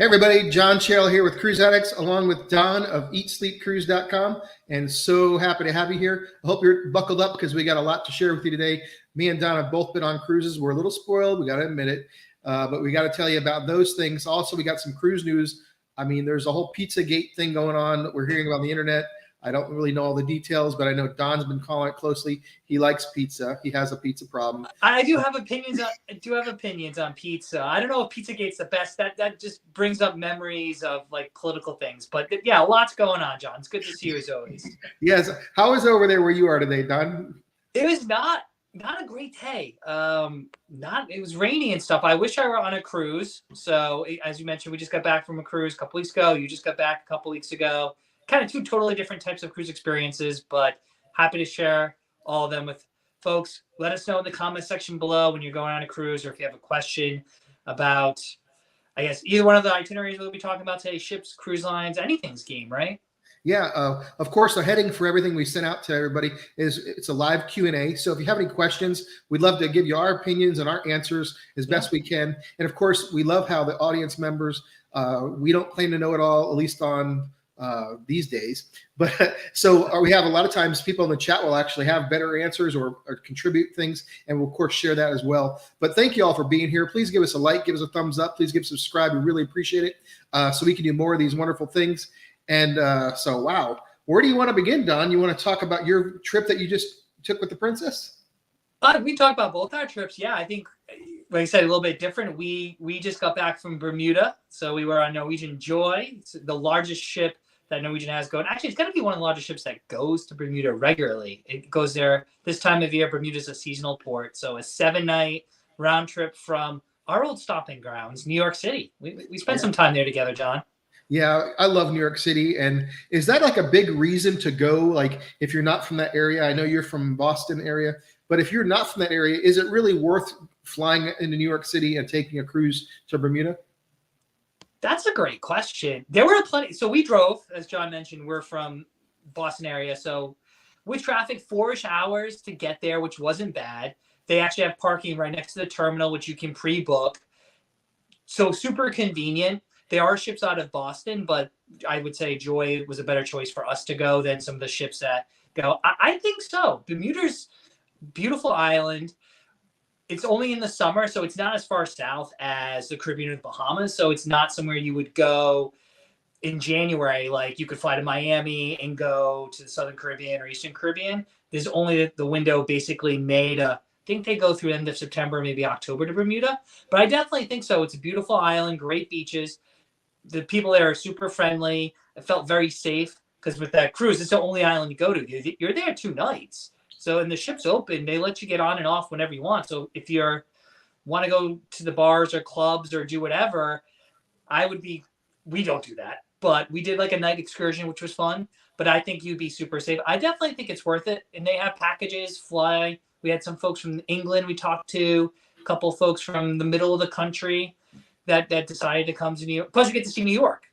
Hey everybody, John Cheryl here with Cruise Addicts, along with Don of EatSleepCruise.com, and so happy to have you here. I hope you're buckled up because we got a lot to share with you today. Me and Don have both been on cruises. We're a little spoiled, we got to admit it, but we got to tell you about those things. Also, we got some cruise news. I mean, there's a whole Pizzagate thing going on that we're hearing about on the internet. I don't really know all the details, but I know Don's been following it closely. He likes pizza. He has a pizza problem. I do have opinions on pizza. I don't know if Pizzagate's the best. That just brings up memories of like political things. But yeah, lots going on, John. It's good to see you as always. Yes. How is it over there where you are today, Don? It was not a great day. It was rainy and stuff. I wish I were on a cruise. So as you mentioned, we just got back from a cruise a couple weeks ago. You just got back a couple weeks ago. Kind of two totally different types of cruise experiences, but happy to share all of them with folks. Let us know in the comment section below when you're going on a cruise, or if you have a question about, I guess, either one of the itineraries we'll be talking about today, ships, cruise lines, anything's game, right? Yeah, of course, the heading for everything we sent out to everybody is it's a live Q&A. So if you have any questions, we'd love to give you our opinions and our answers as best we can. And of course, we love how the audience members, we don't claim to know it all, at least on these days. But so we have a lot of times people in the chat will actually have better answers or contribute things, and we'll of course share that as well. But thank you all for being here. Please give us a like, give us a thumbs up, please give subscribe. We really appreciate it, so we can do more of these wonderful things. And so wow, where do you want to begin, Don? You want to talk about your trip that you just took with the princess? We talked about both our trips. Yeah, I think, like I said, a little bit different. We just got back from Bermuda, so we were on Norwegian Joy. It's the largest ship that Norwegian has going. Actually, it's going to be one of the largest ships that goes to Bermuda regularly. It goes there this time of year. Bermuda's a seasonal port, so a 7-night round trip from our old stopping grounds, New York City. We spent some time there together, John. Yeah, I love New York City. And is that like a big reason to go? Like if you're not from that area, I know you're from Boston area, but if you're not from that area, is it really worth flying into New York City and taking a cruise to Bermuda? That's a great question. There were plenty. So we drove, as John mentioned, we're from Boston area. So with traffic, 4-ish hours to get there, which wasn't bad. They actually have parking right next to the terminal, which you can pre-book. So super convenient. There are ships out of Boston, but I would say Joy was a better choice for us to go than some of the ships that go. I think so. Bermuda's beautiful island. It's only in the summer, so it's not as far south as the Caribbean or the Bahamas. So it's not somewhere you would go in January. Like you could fly to Miami and go to the Southern Caribbean or Eastern Caribbean. There's only the window basically May to, I think they go through the end of September, maybe October to Bermuda. But I definitely think so. It's a beautiful island, great beaches. The people there are super friendly. It felt very safe because with that cruise, it's the only island you go to. You're there 2 nights. So, and the ship's open, they let you get on and off whenever you want. So if you want to go to the bars or clubs or do whatever, we don't do that, but we did like a night excursion, which was fun, but I think you'd be super safe. I definitely think it's worth it. And they have packages fly. We had some folks from England we talked to, a couple of folks from the middle of the country that decided to come to New York. Plus you get to see New York.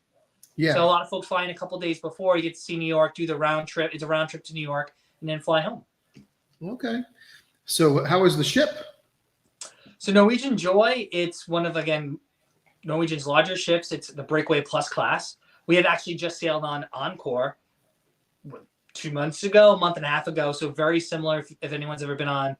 Yeah. So a lot of folks fly in a couple of days before, you get to see New York, do the round trip. It's a round trip to New York and then fly home. Okay. So how was the ship? So Norwegian Joy, it's one of, again, Norwegian's largest ships. It's the Breakaway Plus class. We had actually just sailed on Encore 2 months ago, a month and a half ago. So very similar if anyone's ever been on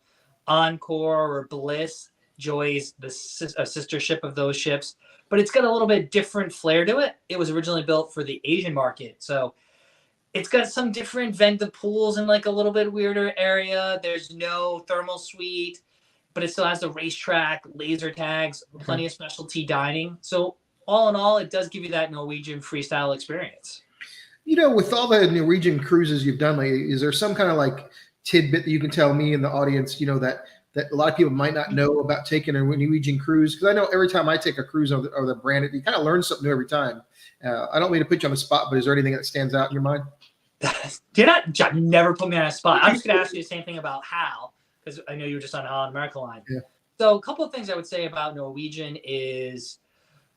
Encore or Bliss. Joy is a sister ship of those ships. But it's got a little bit different flair to it. It was originally built for the Asian market. So it's got some different vent pools in like a little bit weirder area. There's no thermal suite, but it still has the racetrack, laser tags, plenty of specialty dining. So all in all, it does give you that Norwegian freestyle experience. You know, with all the Norwegian cruises you've done lately, is there some kind of like tidbit that you can tell me and the audience, you know, that a lot of people might not know about taking a Norwegian cruise? Because I know every time I take a cruise or the brand, you kind of learn something new every time. I don't mean to put you on the spot, but is there anything that stands out in your mind? John, never put me on a spot. I'm just going to ask you the same thing about Hal, because I know you were just on Holland America Line. Yeah. So a couple of things I would say about Norwegian is,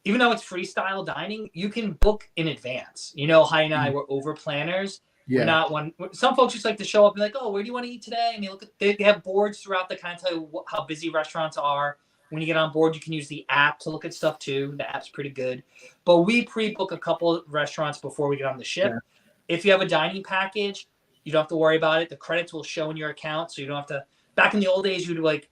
even though it's freestyle dining, you can book in advance. You know, Heidi and I were over planners. Yeah. We're not one. Some folks just like to show up and be like, oh, where do you want to eat today? And they have boards throughout that kind of tell you how busy restaurants are, when you get on board, you can use the app to look at stuff too. The app's pretty good. But we pre-book a couple of restaurants before we get on the ship. Yeah. If you have a dining package, you don't have to worry about it. The credits will show in your account, so you don't have to. Back in the old days, you'd like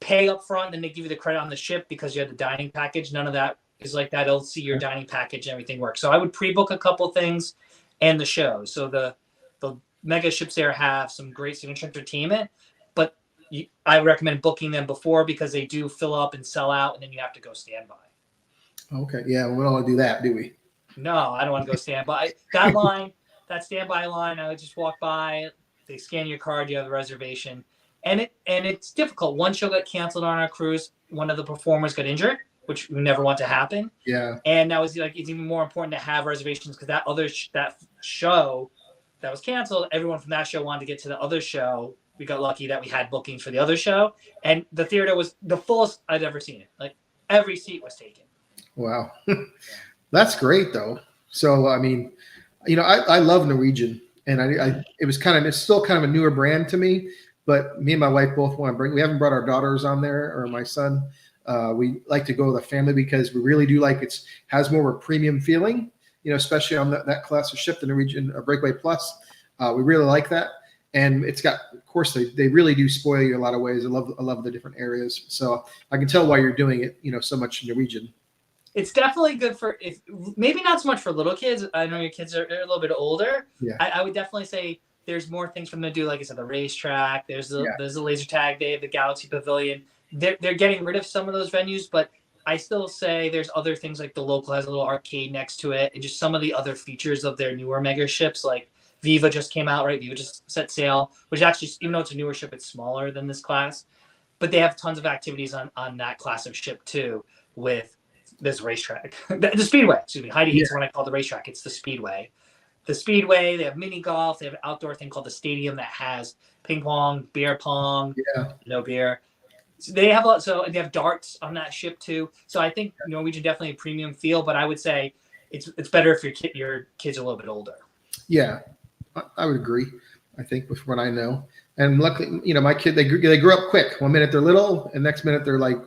pay up front, and then they give you the credit on the ship because you had the dining package. None of that is like that. They'll see your dining package and everything works. So I would pre-book a couple things and the show. So the mega ships there have some great signature entertainment, but I recommend booking them before because they do fill up and sell out, and then you have to go standby. Okay. Yeah. We don't want to do that, do we? No, I don't want to go standby. That line, that standby line, I would just walk by. They scan your card. You have a reservation, and it's difficult. One show got canceled on our cruise. One of the performers got injured, which we never want to happen. Yeah. And that was like, it's even more important to have reservations because that other that show that was canceled, everyone from that show wanted to get to the other show. We got lucky that we had bookings for the other show, and the theater was the fullest I'd ever seen it. Like every seat was taken. Wow. That's great though. So, I mean, you know, I love Norwegian, and it's still kind of a newer brand to me, but me and my wife both want to we haven't brought our daughters on there or my son. We like to go with the family because we really do like has more of a premium feeling, you know, especially on that class of ship, the Norwegian Breakaway Plus. We really like that. And it's got, of course, they really do spoil you in a lot of ways. I love the different areas. So I can tell why you're doing it, you know, so much Norwegian. It's definitely good for maybe not so much for little kids. I know your kids are a little bit older. Yeah. I would definitely say there's more things for them to do. Like I said, the racetrack, there's the laser tag, they have the Galaxy Pavilion. They're getting rid of some of those venues, but I still say there's other things like the local has a little arcade next to it, and just some of the other features of their newer mega ships. Like Viva just came out, right? Viva just set sail, which actually, even though it's a newer ship, it's smaller than this class. But they have tons of activities on that class of ship too, with this racetrack. the Speedway, excuse me. Heidi hates when I call it the racetrack. It's the Speedway. The Speedway, they have mini golf. They have an outdoor thing called the Stadium that has ping pong, beer pong, no beer. So they have they have darts on that ship too. So I think Norwegian definitely a premium feel, but I would say it's better if your kids are a little bit older. Yeah, I would agree. I think with what I know, and luckily, you know, my kid they grew up quick. 1 minute they're little, and next minute they're like,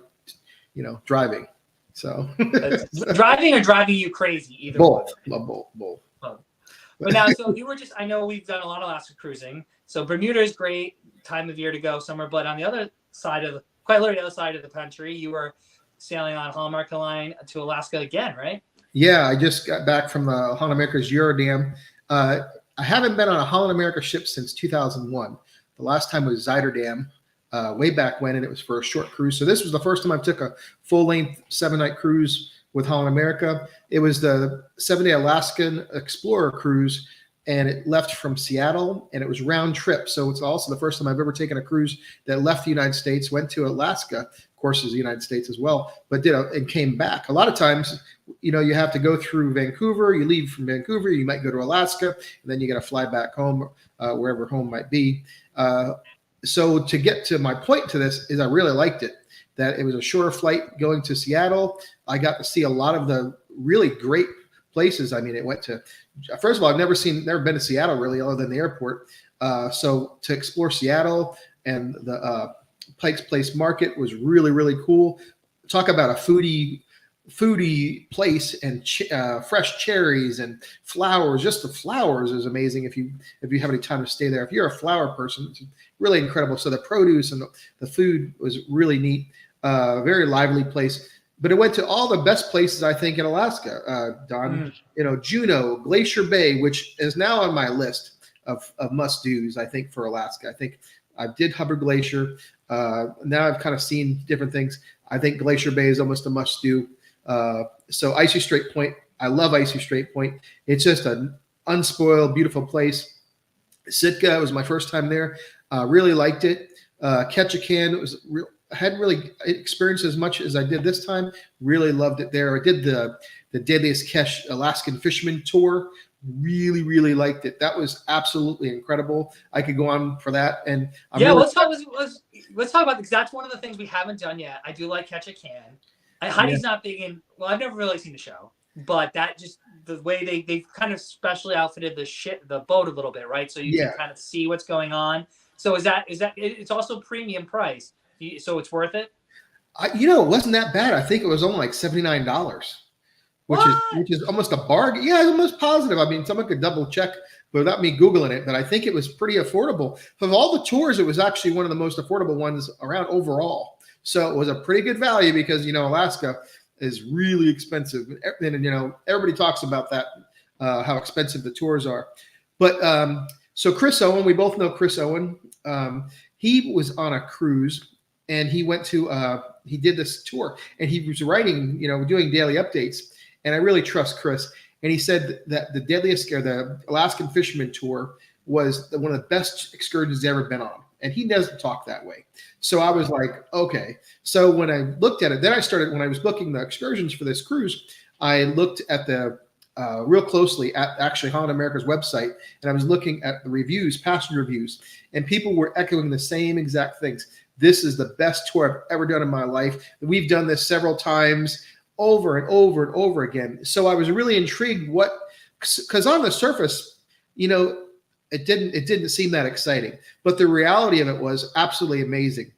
you know, driving. So driving or driving you crazy, either both. Both. But now, so you were I know we've done a lot of Alaska cruising. So Bermuda is great time of year to go summer, but on the other side of quite literally the other side of the country, you were sailing on Holland America Line to Alaska again, right? Yeah, I just got back from the Holland America's Eurodam. I haven't been on a Holland America ship since 2001. The last time was Zuiderdam, way back when, and it was for a short cruise. So this was the first time I took a full-length 7-night cruise with Holland America. It was the 7-day Alaskan Explorer cruise, and it left from Seattle, and it was round trip. So it's also the first time I've ever taken a cruise that left the United States, went to Alaska, of course, is the United States as well, but and came back. A lot of times, you know, you have to go through Vancouver. You leave from Vancouver, you might go to Alaska, and then you got to fly back home, wherever home might be. So to get to my point to this is I really liked it, that it was a shorter flight going to Seattle. I got to see a lot of the really great places. I mean, it went to, first of all, I've never been to Seattle really other than the airport. So to explore Seattle and the Pike's Place Market was really, really cool. Talk about a foodie place, and fresh cherries and flowers. Just the flowers is amazing if you have any time to stay there. If you're a flower person, it's really incredible. So the produce and the food was really neat. Very lively place. But it went to all the best places, I think, in Alaska, Don. You know, Juneau, Glacier Bay, which is now on my list of must-dos, I think, for Alaska. I think I did Hubbard Glacier. Now I've kind of seen different things. I think Glacier Bay is almost a must-do. So Icy Strait Point, I love Icy Strait Point. It's just an unspoiled, beautiful place. Sitka was my first time there. Really liked it. Ketchikan, it was real. I hadn't really experienced as much as I did this time. Really loved it there. I did the Deadliest Catch Alaskan Fisherman Tour. Really, really liked it. That was absolutely incredible. I could go on for that. And let's talk about because that's one of the things we haven't done yet. I do like Ketchikan. Heidi's not big in. Well, I've never really seen the show, but that just the way they've kind of specially outfitted the boat a little bit, right? So you can kind of see what's going on. So is that it's also premium price. So it's worth it? It wasn't that bad. I think it was only like $79. which is What? which is almost a bargain. Yeah, it's almost positive. I mean, someone could double check without me Googling it, but I think it was pretty affordable. Of all the tours, it was actually one of the most affordable ones around overall. So it was a pretty good value because, Alaska is really expensive. And everybody talks about that, how expensive the tours are. But so Chris Owen, we both know Chris Owen. He was on a cruise and he went to, he did this tour and he was writing, doing daily updates. And I really trust Chris. And he said that the the Alaskan Fisherman Tour was one of the best excursions he's ever been on. And he doesn't talk that way. So I was like, okay. So when I looked at it, then when I was booking the excursions for this cruise, I looked at real closely at actually Holland America's website. And I was looking at the reviews, passenger reviews, and people were echoing the same exact things. This is the best tour I've ever done in my life. We've done this several times, over and over and over again. So I was really intrigued because on the surface, it didn't seem that exciting, but the reality of it was absolutely amazing.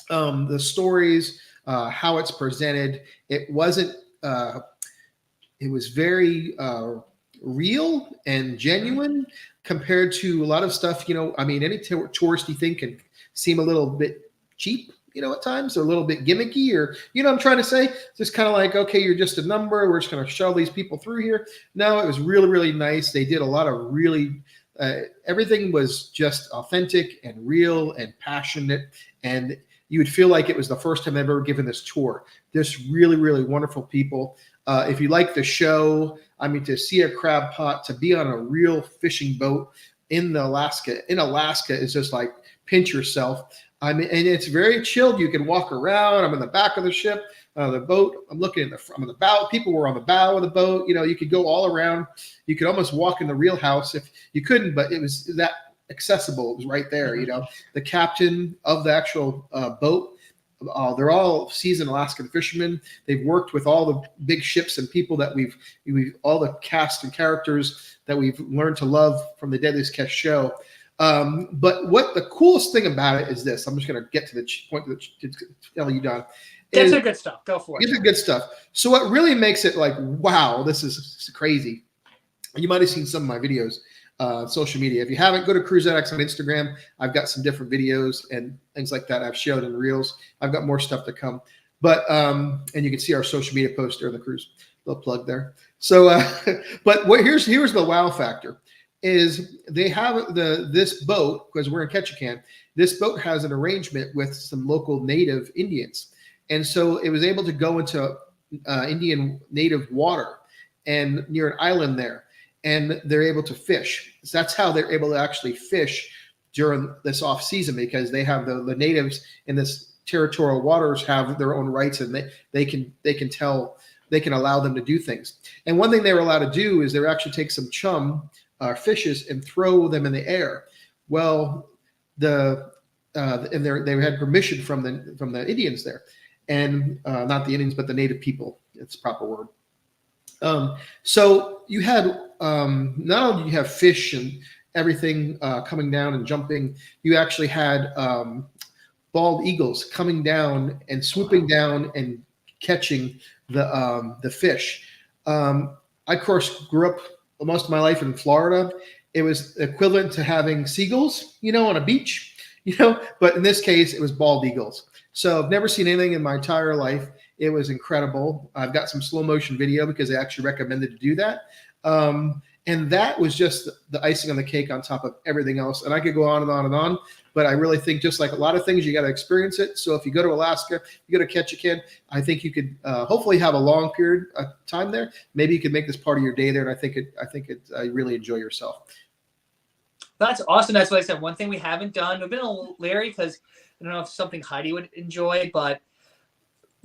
The stories, how it's presented, it wasn't, it was very real and genuine compared to a lot of stuff, any touristy thing can seem a little bit cheap, at times, or a little bit gimmicky, or, I'm trying to say, just kind of like, okay, you're just a number. We're just going to shuttle these people through here. No, it was really, really nice. They did a lot of really, everything was just authentic and real and passionate. And you would feel like it was the first time they've ever given this tour. Just really, really wonderful people. If you like the show, to see a crab pot, to be on a real fishing boat in Alaska is just like pinch yourself. And it's very chilled. You can walk around. I'm in the back of the ship, the boat. I'm looking I'm on the bow. People were on the bow of the boat. You could go all around. You could almost walk in the real house if you couldn't, but it was that accessible. It was right there. The captain of the actual boat. They're all seasoned Alaskan fishermen. They've worked with all the big ships and people that we've all the cast and characters that we've learned to love from the Deadliest Catch show. But what the coolest thing about it is this. I'm just going to get to the point to tell you, Don. Get to the good stuff. Go for it. Get to the good stuff. So what really makes it like, wow, this is crazy. You might have seen some of my videos, social media. If you haven't, go to CruiseX on Instagram. I've got some different videos and things like that I've shared in Reels. I've got more stuff to come. But and you can see our social media post during the cruise. Little plug there. So, but here's the wow factor. Is they have this boat, because we're in Ketchikan, this boat has an arrangement with some local native Indians. And so it was able to go into Indian native water and near an island there. And they're able to fish. So that's how they're able to actually fish during this off season, because they have the natives in this territorial waters have their own rights, and they can allow them to do things. And one thing they were allowed to do is they would actually take some chum fishes and throw them in the air. Well, and they had permission from the Indians there, and not the Indians, but the native people. It's a proper word. So you had not only do you have fish and everything coming down and jumping, you actually had bald eagles coming down and swooping down and catching the fish. I of course grew up most of my life in Florida. It was equivalent to having seagulls, on a beach, but in this case it was bald eagles. So I've never seen anything in my entire life. It was incredible. I've got some slow motion video because they actually recommended to do that. And that was just the icing on the cake on top of everything else. And I could go on and on and on, but I really think just like a lot of things, you got to experience it. So if you go to Alaska, you go to Ketchikan, I think you could hopefully have a long period of time there. Maybe you could make this part of your day there. And I think you really enjoy yourself. That's awesome. That's what I said. One thing we haven't done, we've been a little leery because I don't know if something Heidi would enjoy, but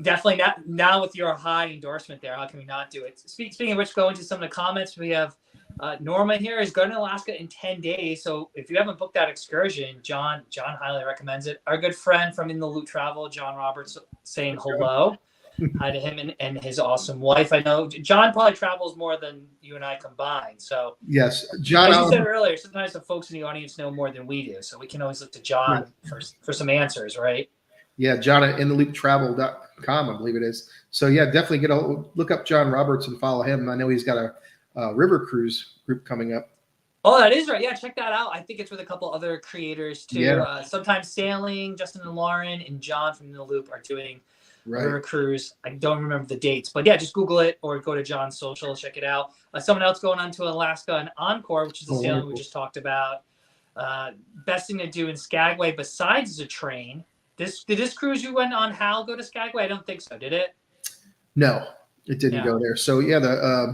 definitely not now with your high endorsement there. How can we not do it? Speaking of which, go into some of the comments. We have Norma here is going to Alaska in 10 days. So if you haven't booked that excursion, John highly recommends it. Our good friend from In the Loot Travel, John Roberts, saying hello. Hi to him and his awesome wife. I know John probably travels more than you and I combined. So yes, John. As you said earlier, sometimes the folks in the audience know more than we do. So we can always look to John for some answers, right? Yeah, John at inthelooptravel.com, I believe it is. So yeah, definitely look up John Roberts and follow him. I know he's got a river cruise group coming up. Oh, that is right. Yeah, check that out. I think it's with a couple other creators too. Yeah. Sometimes Sailing, Justin and Lauren, and John from The Loop are doing Right. river cruise. I don't remember the dates, but yeah, just Google it or go to John's social, check it out. Someone else going on to Alaska and Encore, which is the sailing we just talked about. Best thing to do in Skagway besides the train. Did this cruise you went on, Hal, go to Skagway? I don't think so. Did it? No, it didn't go there. So yeah,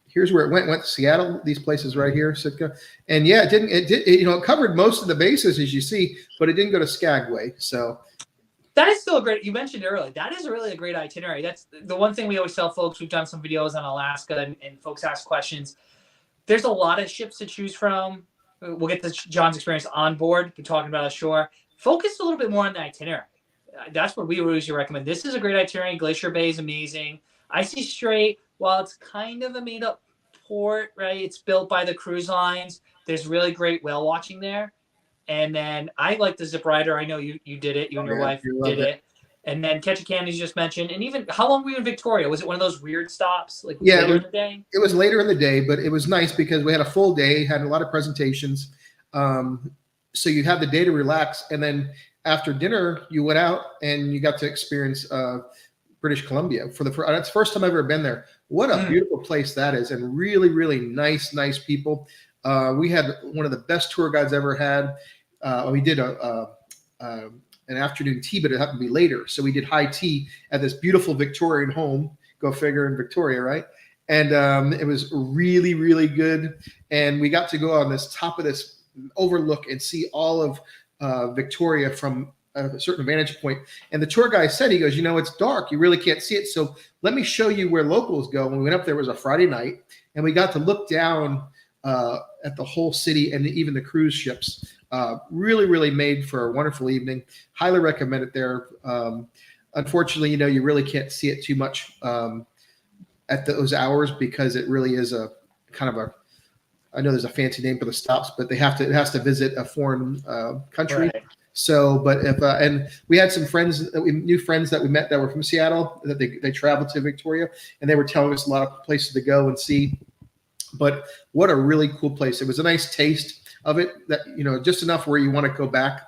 here's where it went to Seattle, these places right here, Sitka. And yeah, it covered most of the bases as you see, but it didn't go to Skagway. So that is still a great, you mentioned it earlier, that is really a great itinerary. That's the one thing we always tell folks. We've done some videos on Alaska and folks ask questions. There's a lot of ships to choose from. We'll get to John's experience on board. We're talking about ashore. Focus a little bit more on the itinerary. That's what we usually recommend. This is a great itinerary. Glacier Bay is amazing. Icy Strait, while it's kind of a made-up port, right? It's built by the cruise lines. There's really great whale watching there. And then I like the Zip Rider. I know you did it. You and your wife did it. And then Ketchikan, as you just mentioned. And even, how long were you in Victoria? Was it one of those weird stops? Like later in the day? It was later in the day, but it was nice because we had a full day, had a lot of presentations. So you had the day to relax. And then after dinner, you went out and you got to experience British Columbia. That's the first time I've ever been there. What a beautiful place that is. And really, really nice people. We had one of the best tour guides I ever had. We did an afternoon tea, but it happened to be later. So we did high tea at this beautiful Victorian home. Go figure, in Victoria, right? And it was really, really good. And we got to go on this top of this overlook and see all of Victoria from a certain vantage point. And the tour guy said, he goes, it's dark. You really can't see it. So let me show you where locals go. When we went up there, it was a Friday night, and we got to look down at the whole city and even the cruise ships. Really, really made for a wonderful evening. Highly recommend it there. Unfortunately, you really can't see it too much at those hours because it really is a kind of I know there's a fancy name for the stops, but it has to visit a foreign country. Right. So, but and we had some new friends that we met that were from Seattle, that they traveled to Victoria, and they were telling us a lot of places to go and see. But what a really cool place. It was a nice taste of it, that, just enough where you want to go back.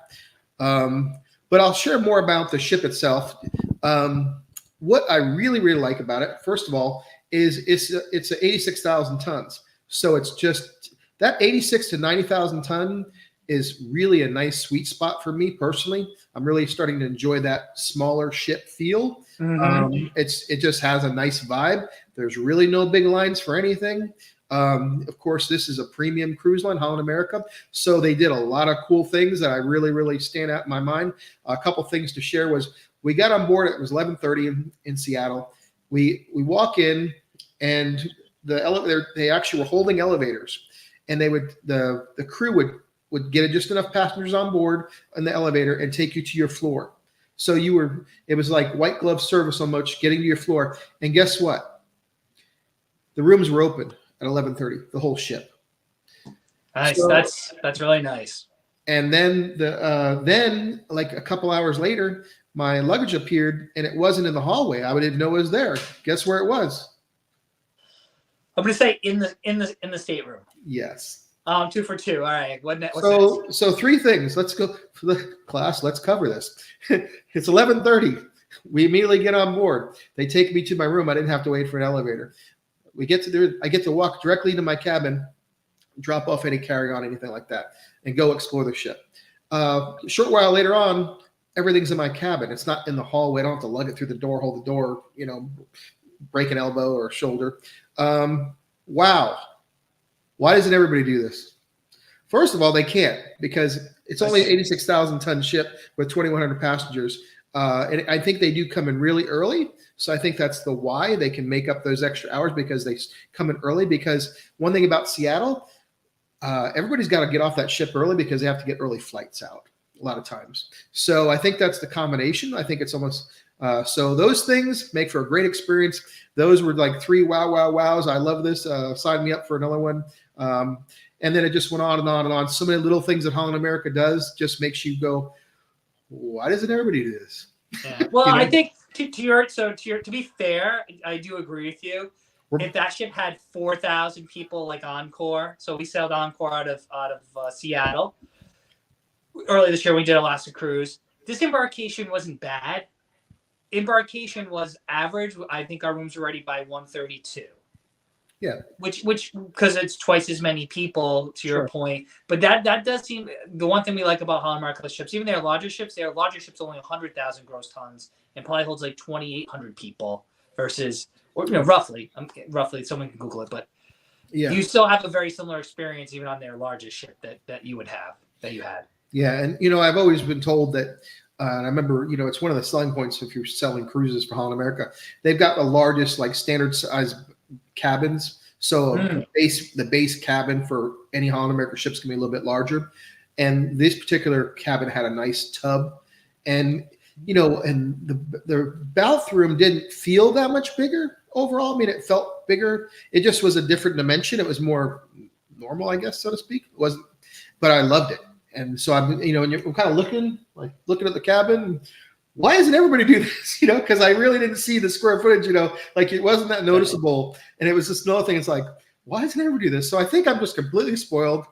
But I'll share more about the ship itself. What I really, really like about it, first of all, is it's 86,000 tons. So it's just that 86 to 90,000 ton is really a nice sweet spot for me personally. I'm really starting to enjoy that smaller ship feel. It just has a nice vibe. There's really no big lines for anything. Of course, this is a premium cruise line, Holland America. So they did a lot of cool things that I really, really stand out in my mind. A couple things to share was we got on board. It was 11:30 in Seattle. We walk in, and the elevator, they actually were holding elevators, and the crew would get just enough passengers on board in the elevator and take you to your floor. So it was like white glove service almost, getting to your floor. And guess what? The rooms were open at 11:30, the whole ship. Nice. So, that's really nice. And then then like a couple hours later, my luggage appeared, and it wasn't in the hallway. I didn't know it was there. Guess where it was? I'm going to say in the stateroom. Yes. 2 for 2. All right. What's so 3 things. Let's go for the class. Let's cover this. It's 11:30. We immediately get on board. They take me to my room. I didn't have to wait for an elevator. I get to walk directly to my cabin, drop off any carry-on, anything like that, and go explore the ship. A short while later on, everything's in my cabin. It's not in the hallway. I don't have to lug it through the door, hold the door, break an elbow or shoulder. Wow. Why doesn't everybody do this? First of all, they can't, because it's only an 86,000 ton ship with 2,100 passengers. And I think they do come in really early. So I think that's the why they can make up those extra hours, because they come in early. Because one thing about Seattle, everybody's got to get off that ship early because they have to get early flights out a lot of times. So I think that's the combination. I think it's almost so those things make for a great experience. Those were like 3 wows. I love this. Sign me up for another one. And then it just went on and on and on. So many little things that Holland America does just makes you go, why doesn't everybody do this? Yeah. Well, You know? I think to be fair, I do agree with you. If that ship had 4,000 people like Encore, so we sailed Encore out of Seattle early this year. We did Alaska cruise. This embarkation wasn't bad. Embarkation was average. I think our rooms were ready by 1:32. Yeah. Which because it's twice as many people to your Sure. point. But that does seem the one thing we like about Holland America ships. Even their larger ships only 100,000 gross tons and probably holds like 2,800 people versus, or, roughly someone can Google it, but Yeah. you still have a very similar experience even on their largest ship that you had. Yeah, and I've always been told that, and I remember, it's one of the selling points if you're selling cruises for Holland America. They've got the largest, like, standard size cabins. So the base cabin for any Holland America ships can be a little bit larger, and this particular cabin had a nice tub, and and the bathroom didn't feel that much bigger overall. I mean, it felt bigger. It just was a different dimension. It was more normal, I guess, so to speak. It wasn't, but I loved it. And so I'm kind of looking at the cabin. Why doesn't everybody do this? Because I really didn't see the square footage, like it wasn't that noticeable. And it was just another thing. It's like, why doesn't everybody do this? So I think I'm just completely spoiled.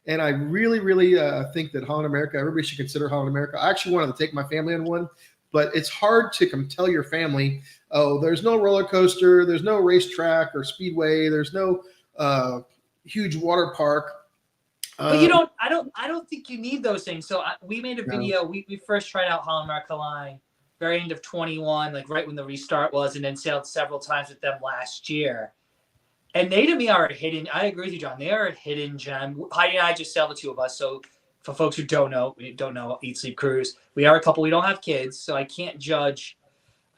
And I really, really think that Holland America, everybody should consider Holland America. I actually wanted to take my family on one, but it's hard to tell your family, oh, there's no roller coaster, there's no racetrack or speedway, there's no huge water park. But I don't think you need those things. So we made a video. No. We first tried out Holland America Line, very end of 21, like right when the restart was, and then sailed several times with them last year. And they, to me, are a hidden. I agree with you, John. They are a hidden gem. Heidi and I just sailed the two of us. So for folks who don't know, Eat Sleep Cruise, we are a couple. We don't have kids, so I can't judge.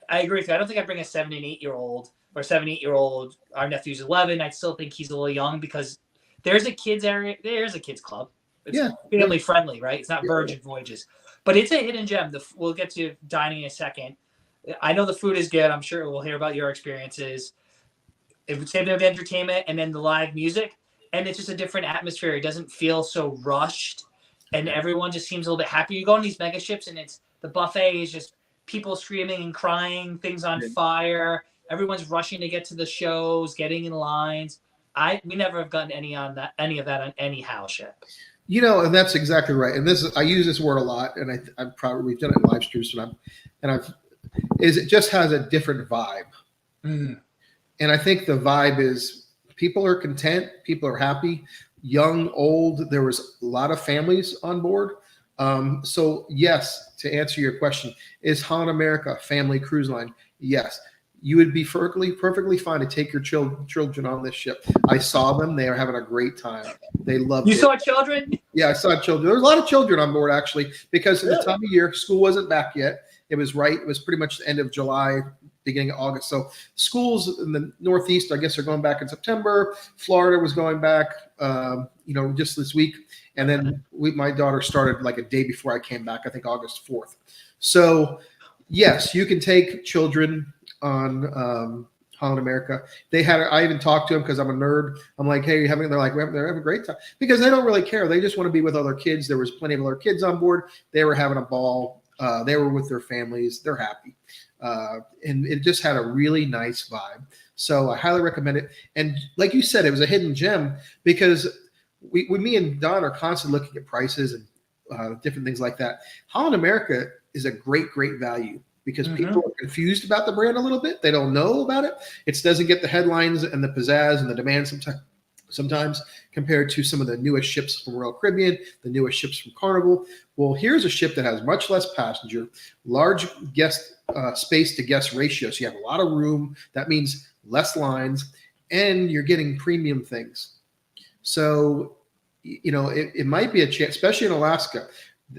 I agree with you. I don't think I'd bring a 7 and 8 year old or 7, 8 year old. Our nephew's 11. I still think he's a little young because there's a kids area. There's a kids club. It's family friendly, right? It's not Virgin Voyages, but it's a hidden gem. We'll get to dining in a second. I know the food is good. I'm sure we'll hear about your experiences. Same thing with entertainment and then the live music, and it's just a different atmosphere. It doesn't feel so rushed, and everyone just seems a little bit happy. You go on these mega ships, and it's the buffet is just people screaming and crying, things on fire. Everyone's rushing to get to the shows, getting in lines. We never have gotten any of that on any house ship. And that's exactly right. And I use this word a lot, and we've done it in live streams, it just has a different vibe. Mm. And I think the vibe is people are content, people are happy, young, old. There was a lot of families on board. So yes, to answer your question, is Holland America a family cruise line? Yes. You would be perfectly fine to take your children on this ship. I saw them. They are having a great time. They loved it. You saw children? Yeah, I saw children. There was a lot of children on board, actually, because at the time of year, school wasn't back yet. It was pretty much the end of July, beginning of August. So schools in the Northeast, I guess, are going back in September. Florida was going back, just this week. And then my daughter started like a day before I came back, I think August 4th. So, yes, you can take children on Holland America. I even talked to them because I'm a nerd. I'm like, hey, they're like, they're having a great time because they don't really care. They just want to be with other kids. There was plenty of other kids on board. They were having a ball. They were with their families. They're happy. And it just had a really nice vibe. So I highly recommend it. And like you said, it was a hidden gem because me and Don are constantly looking at prices and different things like that. Holland America is a great, great value. Because people are confused about the brand a little bit. They don't know about it. It doesn't get the headlines and the pizzazz and the demand sometimes compared to some of the newest ships from Royal Caribbean, the newest ships from Carnival. Well, here's a ship that has much less passenger, large guest space to guest ratio. So you have a lot of room. That means less lines, and you're getting premium things. So, it might be a chance, especially in Alaska.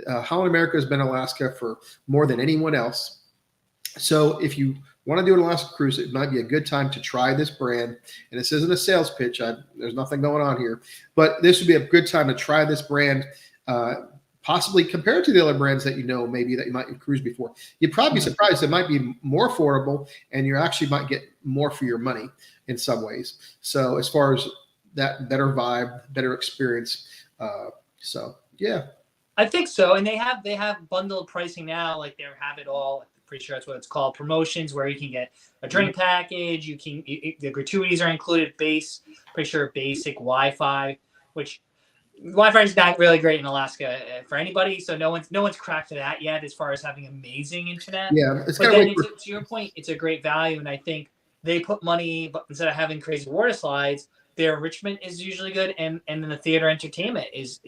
Holland America has been in Alaska for more than anyone else. So if you want to do an Alaska cruise, it might be a good time to try this brand. And this isn't a sales pitch. There's nothing going on here. But this would be a good time to try this brand, possibly compared to the other brands that maybe that you might have cruised before. You'd probably be surprised. It might be more affordable, and you actually might get more for your money in some ways. So as far as that better vibe, better experience. So, yeah. I think so, and they have bundled pricing now. Like they have it all. I'm pretty sure that's what it's called. Promotions where you can get a drink package. The gratuities are included. Pretty sure basic Wi-Fi, which Wi-Fi is not really great in Alaska for anybody. So no one's cracked that yet as far as having amazing internet. Yeah, it's But kind then of to your point, it's a great value, and I think they put money, but instead of having crazy water slides, their enrichment is usually good, and then the theater entertainment is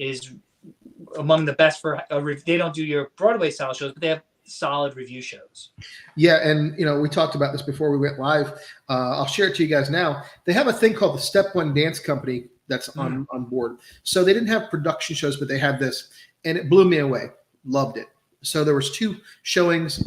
among the best for they don't do your Broadway style shows, but they have solid review shows. Yeah, and we talked about this before we went live. I'll share it to you guys now. They have a thing called the Step One Dance Company that's on board. So they didn't have production shows, but they had this, and it blew me away. Loved it. So there was 2 showings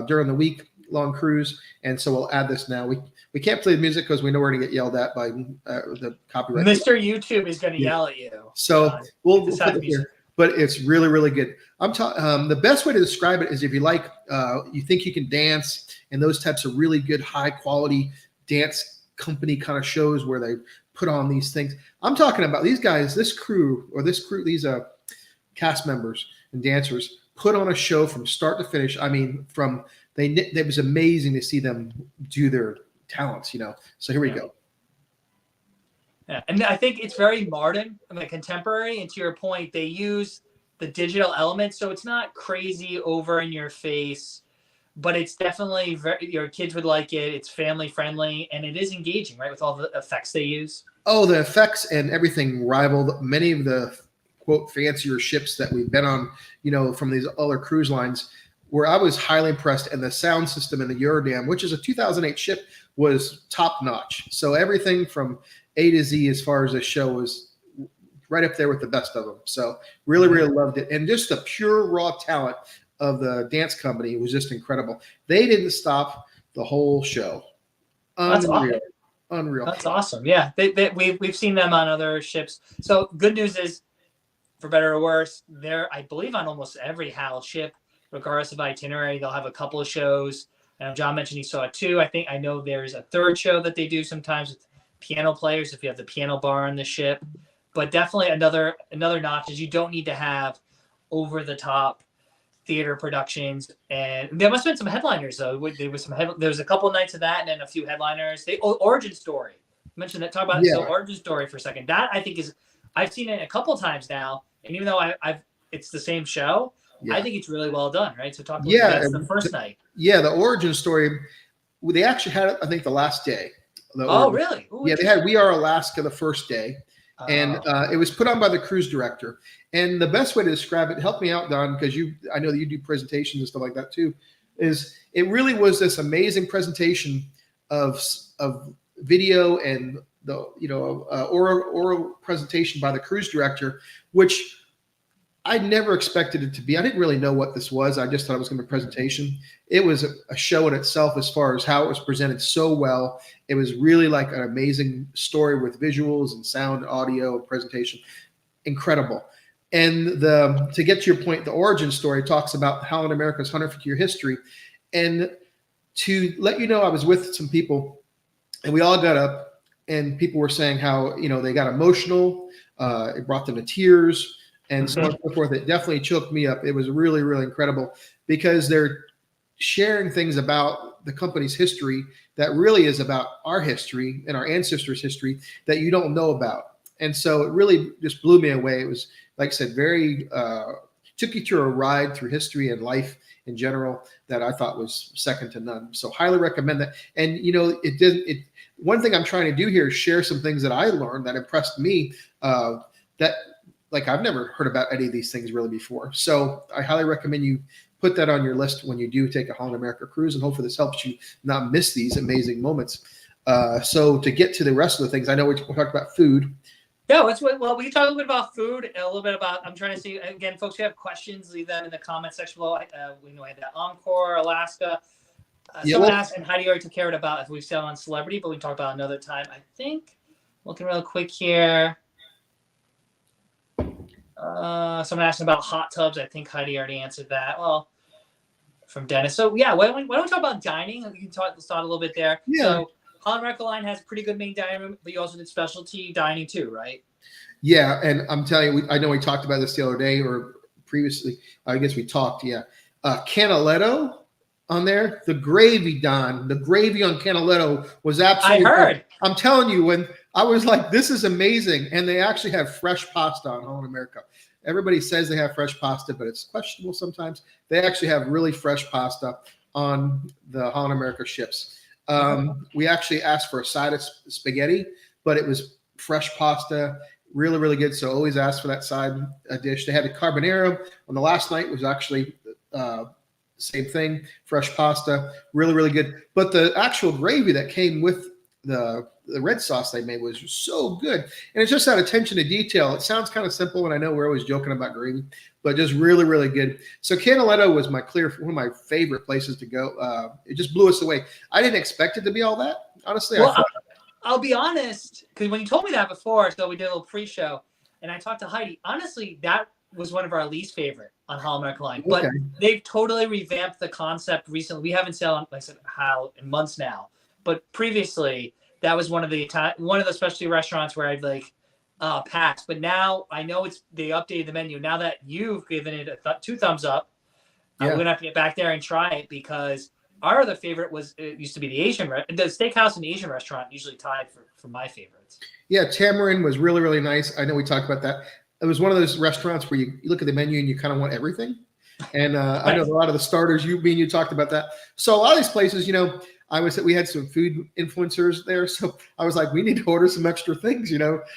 during the week-long cruise, and so we'll add this now. We can't play the music because we know we're going to get yelled at by the copyright. Mr. YouTube is going to yell at you. So we'll put it here. But it's really, really good. The best way to describe it is if you like, you think you can dance, and those types of really good, high quality dance company kind of shows where they put on these things. I'm talking about these guys, these cast members and dancers put on a show from start to finish. I mean, it was amazing to see them do their talents. So here we go. Yeah, and I think it's very modern, contemporary. And to your point, they use the digital elements, so it's not crazy over in your face, but it's definitely your kids would like it. It's family friendly, and it is engaging, right, with all the effects they use. Oh, the effects and everything rivaled many of the quote fancier ships that we've been on, from these other cruise lines. Where I was highly impressed, and the sound system in the Eurodam, which is a 2008 ship, was top notch. So everything from A to Z as far as the show was right up there with the best of them. So really, really loved it. And just the pure raw talent of the dance company was just incredible. They didn't stop the whole show. Unreal. Unreal. That's awesome. Yeah. We've seen them on other ships. So good news is, for better or worse, they're, I believe, on almost every HAL ship, regardless of itinerary. They'll have a couple of shows. John mentioned he saw 2. I know there's a 3rd show that they do sometimes with piano players if you have the piano bar on the ship. But definitely another notch is you don't need to have over the top theater productions. And there must have been some headliners though. There was a couple of nights of that, and then a few headliners. Origin Story. Mention that. Talk about the Origin Story for a second. That I think I've seen it a couple of times now, and even though it's the same show, I think it's really well done. Right. So talk about that's the first night. Yeah, the Origin Story. They actually had it, I think, the last day. Really? Ooh, yeah, they had We Are Alaska the first day. And it was put on by the cruise director. And the best way to describe it, help me out, Don, because I know that you do presentations and stuff like that too, is it really was this amazing presentation of video and the oral presentation by the cruise director, which I never expected it to be. I didn't really know what this was. I just thought it was going to be a presentation. It was a show in itself as far as how it was presented so well. It was really like an amazing story with visuals and sound, audio, and presentation. Incredible. And to get to your point, the Origin Story talks about Holland America's 150-year history. And to let you know, I was with some people, and we all got up, and people were saying how, they got emotional. It brought them to tears. And so on and so forth. It definitely choked me up. It was really, really incredible because they're sharing things about the company's history that really is about our history and our ancestors' history that you don't know about. And so it really just blew me away. It was, like I said, very took you through a ride through history and life in general that I thought was second to none. So highly recommend that. And one thing I'm trying to do here is share some things that I learned that impressed me that like I've never heard about any of these things really before. So I highly recommend you put that on your list when you do take a Holland America cruise, and hopefully this helps you not miss these amazing moments. So to get to the rest of the things, I know we talked about food. Yeah, we can talk a little bit about food, a little bit about, I'm trying to see, again, folks, if you have questions, leave them in the comment section below. We know I had that Encore, Alaska. Someone asked, and Heidi already took care of it about if we've said on Celebrity, but we can talk about another time. I think, looking real quick here. Someone asked about hot tubs. I think Heidi already answered that. Well, from Dennis. So yeah, why don't we talk about dining? We can start a little bit there. Yeah. So Holland America Line has pretty good main dining room, but you also did specialty dining too, right? Yeah, and I'm telling you, I know we talked about this the other day or previously. I guess we talked. Yeah, Canaletto on there. The gravy, Don. The gravy on Canaletto was absolutely. I heard. I'm telling you, when I was like, this is amazing, and they actually have fresh pasta on Holland America. Everybody says they have fresh pasta, but it's questionable sometimes. They actually have really fresh pasta on the Holland America ships. We actually asked for a side of spaghetti, but it was fresh pasta, really, really good. So always ask for that side dish. They had a carbonara on the last night. Was actually same thing, fresh pasta, really, really good. But the actual gravy that came with the red sauce they made was so good. And it's just that attention to detail. It sounds kind of simple, and I know we're always joking about gravy, but just really, really good. So Canaletto was one of my favorite places to go. It just blew us away. I didn't expect it to be all that, honestly. Well, I'll be honest, because when you told me that before, so we did a little pre-show, and I talked to Heidi. Honestly, that was one of our least favorite on Holland America Line. But they've totally revamped the concept recently. We haven't said, like I said, how in months now. But previously, that was one of the specialty restaurants where I'd like pass. But now I know they updated the menu. Now that you've given it two thumbs up, we're gonna have to get back there and try it, because our other favorite used to be the steakhouse and the Asian restaurant, usually tied for my favorites. Yeah, Tamarind was really, really nice. I know we talked about that. It was one of those restaurants where you look at the menu and you kind of want everything. And I know a lot of the starters, you talked about that. So a lot of these places, we had some food influencers there. So I was like, we need to order some extra things,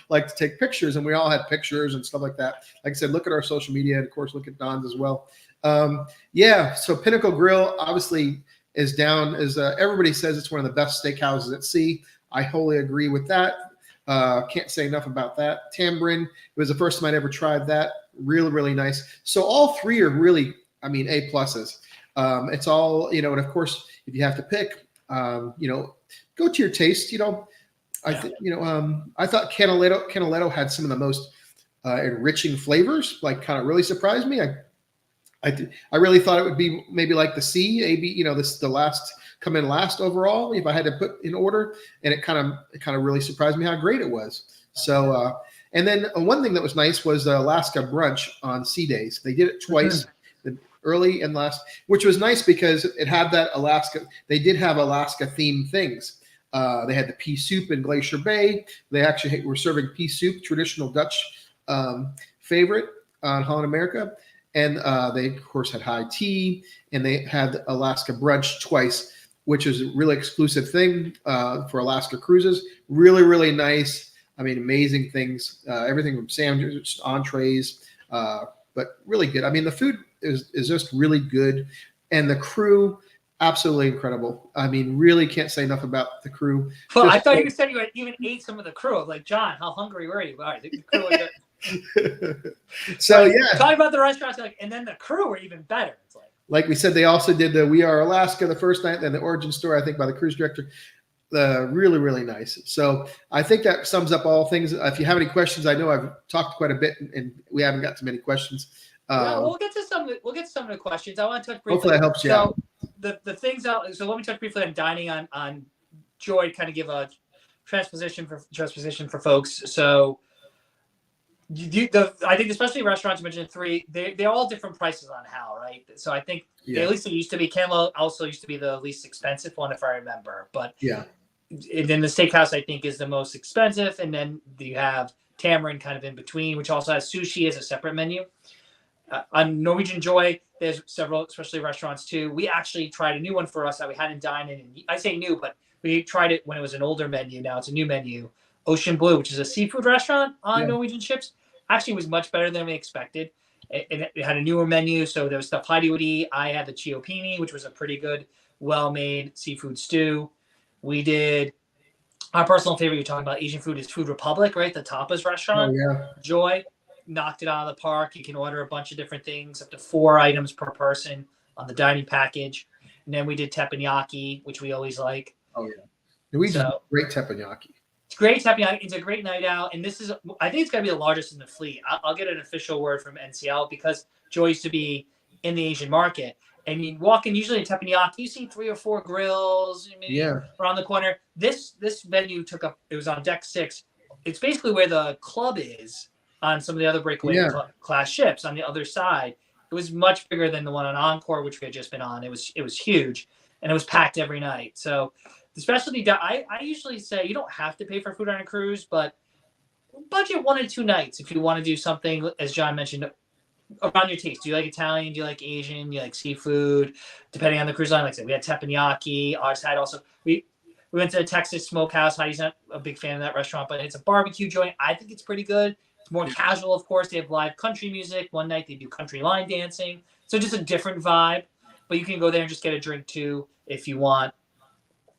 like to take pictures. And we all had pictures and stuff like that. Like I said, look at our social media, and of course, look at Don's as well. So Pinnacle Grill obviously is down, as everybody says it's one of the best steakhouses at sea. I wholly agree with that. Can't say enough about that. Tamarind, it was the first time I'd ever tried that. Really, really nice. So all three are really, A pluses. It's all, and of course, if you have to pick, go to your taste. I thought Canaletto had some of the most enriching flavors. Like, kind of really surprised me. I really thought it would be maybe like the C, the last come in last overall if I had to put in order, and it kind of really surprised me how great it was. So and then one thing that was nice was the Alaska brunch on sea days. They did it twice, the early and last, which was nice because it had that Alaska. They did have Alaska themed things. They had the pea soup in Glacier Bay. They actually were serving pea soup, traditional Dutch favorite on Holland America. And they, of course, had high tea, and they had Alaska brunch twice, which is a really exclusive thing for Alaska cruises. Really, really nice. Amazing things. Everything from sandwiches, entrees, but really good. The food is just really good. And the crew, absolutely incredible. Really can't say enough about the crew. Well, I thought you said you had even ate some of the crew. Like, John, how hungry were you? All right, the crew was good. So talking about the restaurants, and then the crew were even better. It's like we said, they also did the We Are Alaska the first night, then the Origin Story, I think, by the cruise director. Really, really nice. So I think that sums up all things. If you have any questions, I know I've talked quite a bit, and we haven't got too many questions. We'll get to some of the questions. I want to touch briefly. Hopefully that helps you out. The things out. So let me touch briefly on dining on Joy. Kind of give a transposition for folks. So. I think especially restaurants, you mentioned three, they're all different prices on how, right? So I think at least it used to be, Canelo also used to be the least expensive one, if I remember. But and then the steakhouse, I think, is the most expensive. And then you have Tamarind kind of in between, which also has sushi as a separate menu. On Norwegian Joy, there's several, especially restaurants too. We actually tried a new one for us that we hadn't dined in. And I say new, but we tried it when it was an older menu. Now it's a new menu. Ocean Blue, which is a seafood restaurant on Norwegian ships, actually was much better than we expected. It had a newer menu, so there was stuff Heidi would eat. I had the Chiopini, which was a pretty good, well-made seafood stew. We did our personal favorite. You're talking about Asian food is Food Republic, right? The tapas restaurant. Oh, yeah. Joy knocked it out of the park. You can order a bunch of different things, up to 4 items per person on the dining package. And then we did teppanyaki, which we always like. Oh yeah, we did great teppanyaki. It's great teppanyaki. It's a great night out, and this is, I think it's going to be the largest in the fleet. I'll get an official word from NCL because Joy used to be in the Asian market, and you walk in usually in teppanyaki, you see 3 or 4 grills around the corner. This venue took up. It was on deck 6. It's basically where the club is on some of the other breakaway class ships on the other side. It was much bigger than the one on Encore, which we had just been on. It was huge, and it was packed every night. So the specialty, I usually say you don't have to pay for food on a cruise, but budget 1 or 2 nights if you want to do something, as John mentioned, around your taste. Do you like Italian? Do you like Asian? Do you like seafood? Depending on the cruise line, like I said, we had teppanyaki. Our side also, we went to the Texas Smokehouse. Heidi's not a big fan of that restaurant, but it's a barbecue joint. I think it's pretty good. It's more casual, of course. They have live country music. One night they do country line dancing. So just a different vibe. But you can go there and just get a drink too if you want.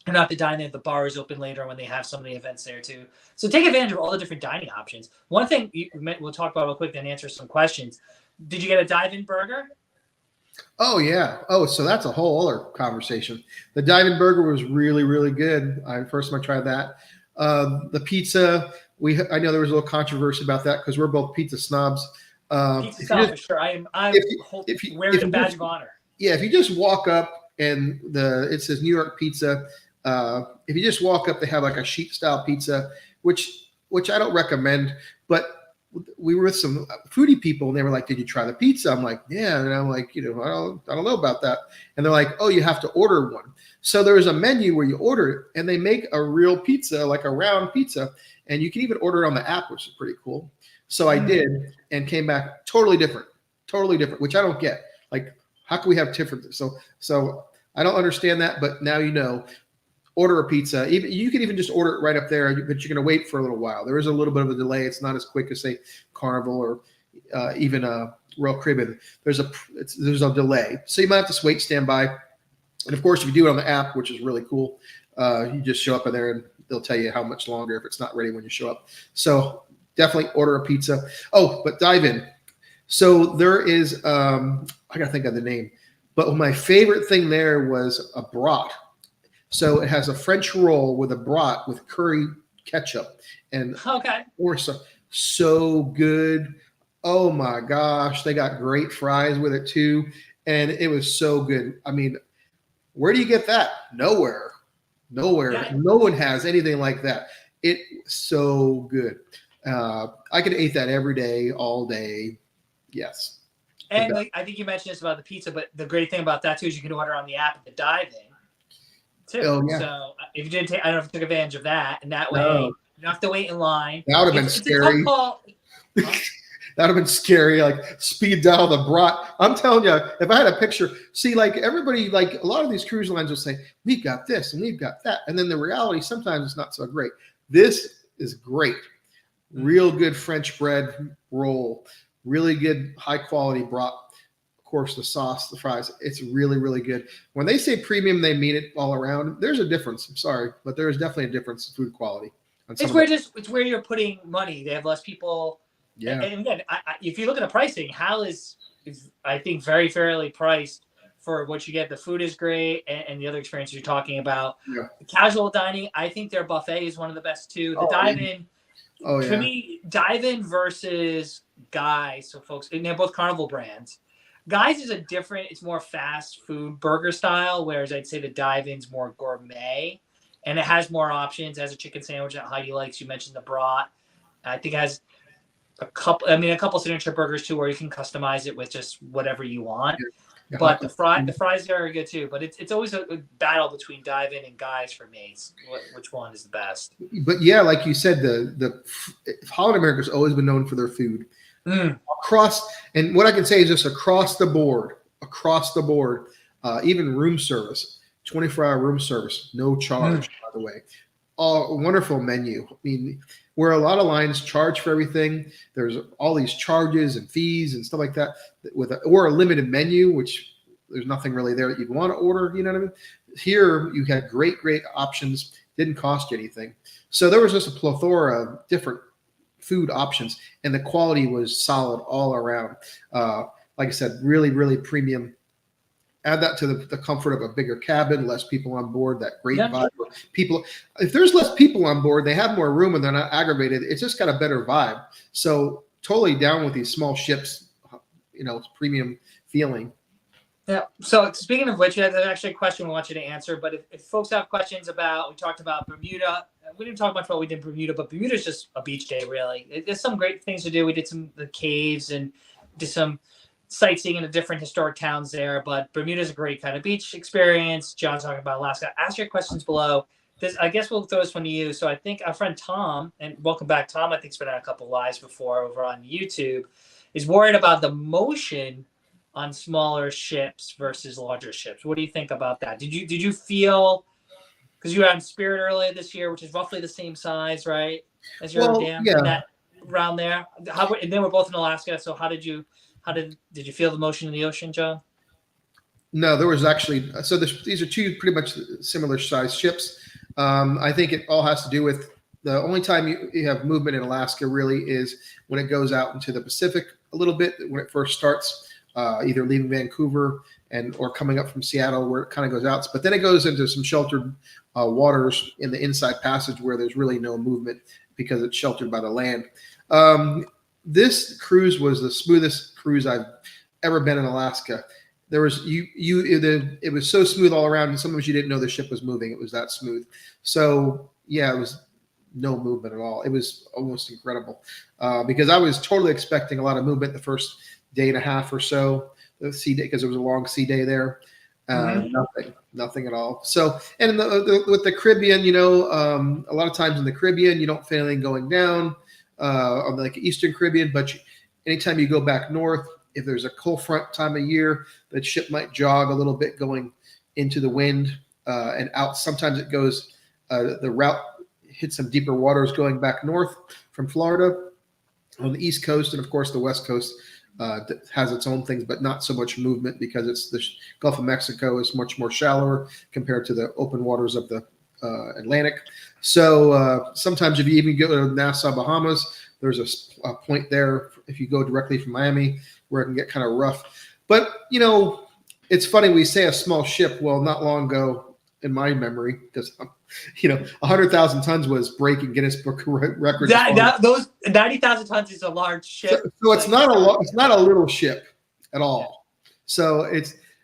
And not to dine there. The bar is open later when they have some of the events there too. So take advantage of all the different dining options. One thing we'll talk about real quick, then answer some questions. Did you get a dive-in burger? Oh yeah. Oh, so that's a whole other conversation. The dive-in burger was really, really good. First time I tried that. The pizza, I know there was a little controversy about that because we're both pizza snobs. Pizza snob for sure. I'm wearing the badge of honor. Yeah, if you just walk up and it says New York Pizza. If you just walk up, they have like a sheet style pizza, which I don't recommend. But we were with some foodie people, and they were like, "Did you try the pizza?" I'm like, "Yeah," and I'm like, I don't know about that. And they're like, "Oh, you have to order one." So there is a menu where you order it, and they make a real pizza, like a round pizza, and you can even order it on the app, which is pretty cool. So I did, and came back totally different, which I don't get. Like, how can we have different? So I don't understand that, but now you know. Order a pizza. You can even just order it right up there, but you're going to wait for a little while. There is a little bit of a delay. It's not as quick as say Carnival or even a Royal Caribbean. There's a delay, so you might have to wait, stand by. And of course, if you do it on the app, which is really cool, you just show up in there and they'll tell you how much longer if it's not ready when you show up. So definitely order a pizza. Oh, but dive in. So there is I got to think of the name, but my favorite thing there was a brat. So it has a French roll with a brat with curry ketchup and so good. Oh my gosh, they got great fries with it too, and it was so good. I mean, where do you get that? Nowhere. Yeah. No one has anything like that. It was so good. I could eat that every day, all day. Yes. And I think you mentioned this about the pizza, but the great thing about that too is you can order on the app at the dive-in. Too. Oh, yeah. So if you didn't I don't know if you took advantage of that, and that way you don't have to wait in line. That would have been scary. That would have been scary. Like speed dial the brat. I'm telling you, if I had a picture, see, like everybody, like a lot of these cruise lines will say, "We've got this and we've got that," and then the reality sometimes it's not so great. This is great. Real good French bread roll. Really good high quality brat. Course, the sauce, the fries, it's really, really good. When they say premium, they mean it all around. There's a difference. I'm sorry, but there is definitely a difference in food quality. It's where you're putting money. They have less people. Yeah. And again, if you look at the pricing, Hal is I think very fairly priced for what you get. The food is great, and the other experiences you're talking about. Yeah. The casual dining, I think their buffet is one of the best too. The dive-in. Oh yeah. To me, dive-in versus Guys. So folks, and they're both Carnival brands. Guys is it's more fast food burger style, whereas I'd say the dive-in's more gourmet, and it has more options. It has a chicken sandwich that Heidi likes. You mentioned the brat. I think it has a couple signature burgers too, where you can customize it with just whatever you want. Yeah. But the fries are good too. But it's always a battle between dive-in and Guys for me. Which one is the best? But yeah, like you said, the Holland America's always been known for their food. And what I can say is just across the board, even room service, 24-hour room service, no charge, by the way. A wonderful menu. I mean, where a lot of lines charge for everything, there's all these charges and fees and stuff like that or a limited menu, which there's nothing really there that you'd want to order. You know what I mean? Here you had great options, didn't cost you anything. So there was just a plethora of different food options, and the quality was solid all around. Like I said, really, really premium. Add that to the comfort of a bigger cabin, less people on board, that great vibe. People, if there's less people on board, they have more room and they're not aggravated. It's just got a better vibe. So totally down with these small ships, it's premium feeling. Yeah. So speaking of which, there's actually a question we want you to answer. But if folks have questions we talked about Bermuda. We didn't talk much about what we did in Bermuda, but Bermuda's just a beach day, really. There's some great things to do. We did the caves and did some sightseeing in the different historic towns there. But Bermuda is a great kind of beach experience. John's talking about Alaska. Ask your questions below. I guess we'll throw this one to you. So I think our friend Tom, and welcome back, Tom, I think has been on a couple lives before over on YouTube, is worried about the motion on smaller ships versus larger ships. What do you think about that? Did you feel, because you were on Spirit earlier this year, which is roughly the same size, right, as your dam, yeah. in that around there? And then we're both in Alaska. So did you feel the motion in the ocean, John? No, there was actually, so these are two pretty much similar size ships. I think it all has to do with the only time you have movement in Alaska really is when it goes out into the Pacific a little bit, when it first starts, either leaving Vancouver or coming up from Seattle, where it kind of goes out. But then it goes into some sheltered waters in the inside passage where there's really no movement because it's sheltered by the land. This cruise was the smoothest cruise I've ever been in Alaska. There was it was so smooth all around, and sometimes you didn't know the ship was moving. It was that smooth. So yeah, it was no movement at all. It was almost incredible because I was totally expecting a lot of movement the first day and a half or so, the sea day, because it was a long sea day there. Nothing at all. So, and with the Caribbean, a lot of times in the Caribbean, you don't feel anything going down on like Eastern Caribbean, but anytime you go back north, if there's a cold front time of year, the ship might jog a little bit going into the wind and out. Sometimes it goes, the route hits some deeper waters going back north from Florida on the East Coast. And of course, the West Coast has its own things, but not so much movement because it's the Gulf of Mexico is much more shallower compared to the open waters of the Atlantic. So sometimes if you even go to Nassau, Bahamas, there's a point there if you go directly from Miami where it can get kind of rough. But, it's funny we say a small ship. Well, not long ago in my memory, because, 100,000 tons was breaking Guinness Book of Records. Those 90,000 tons is a large ship. So it's not a little ship at all. So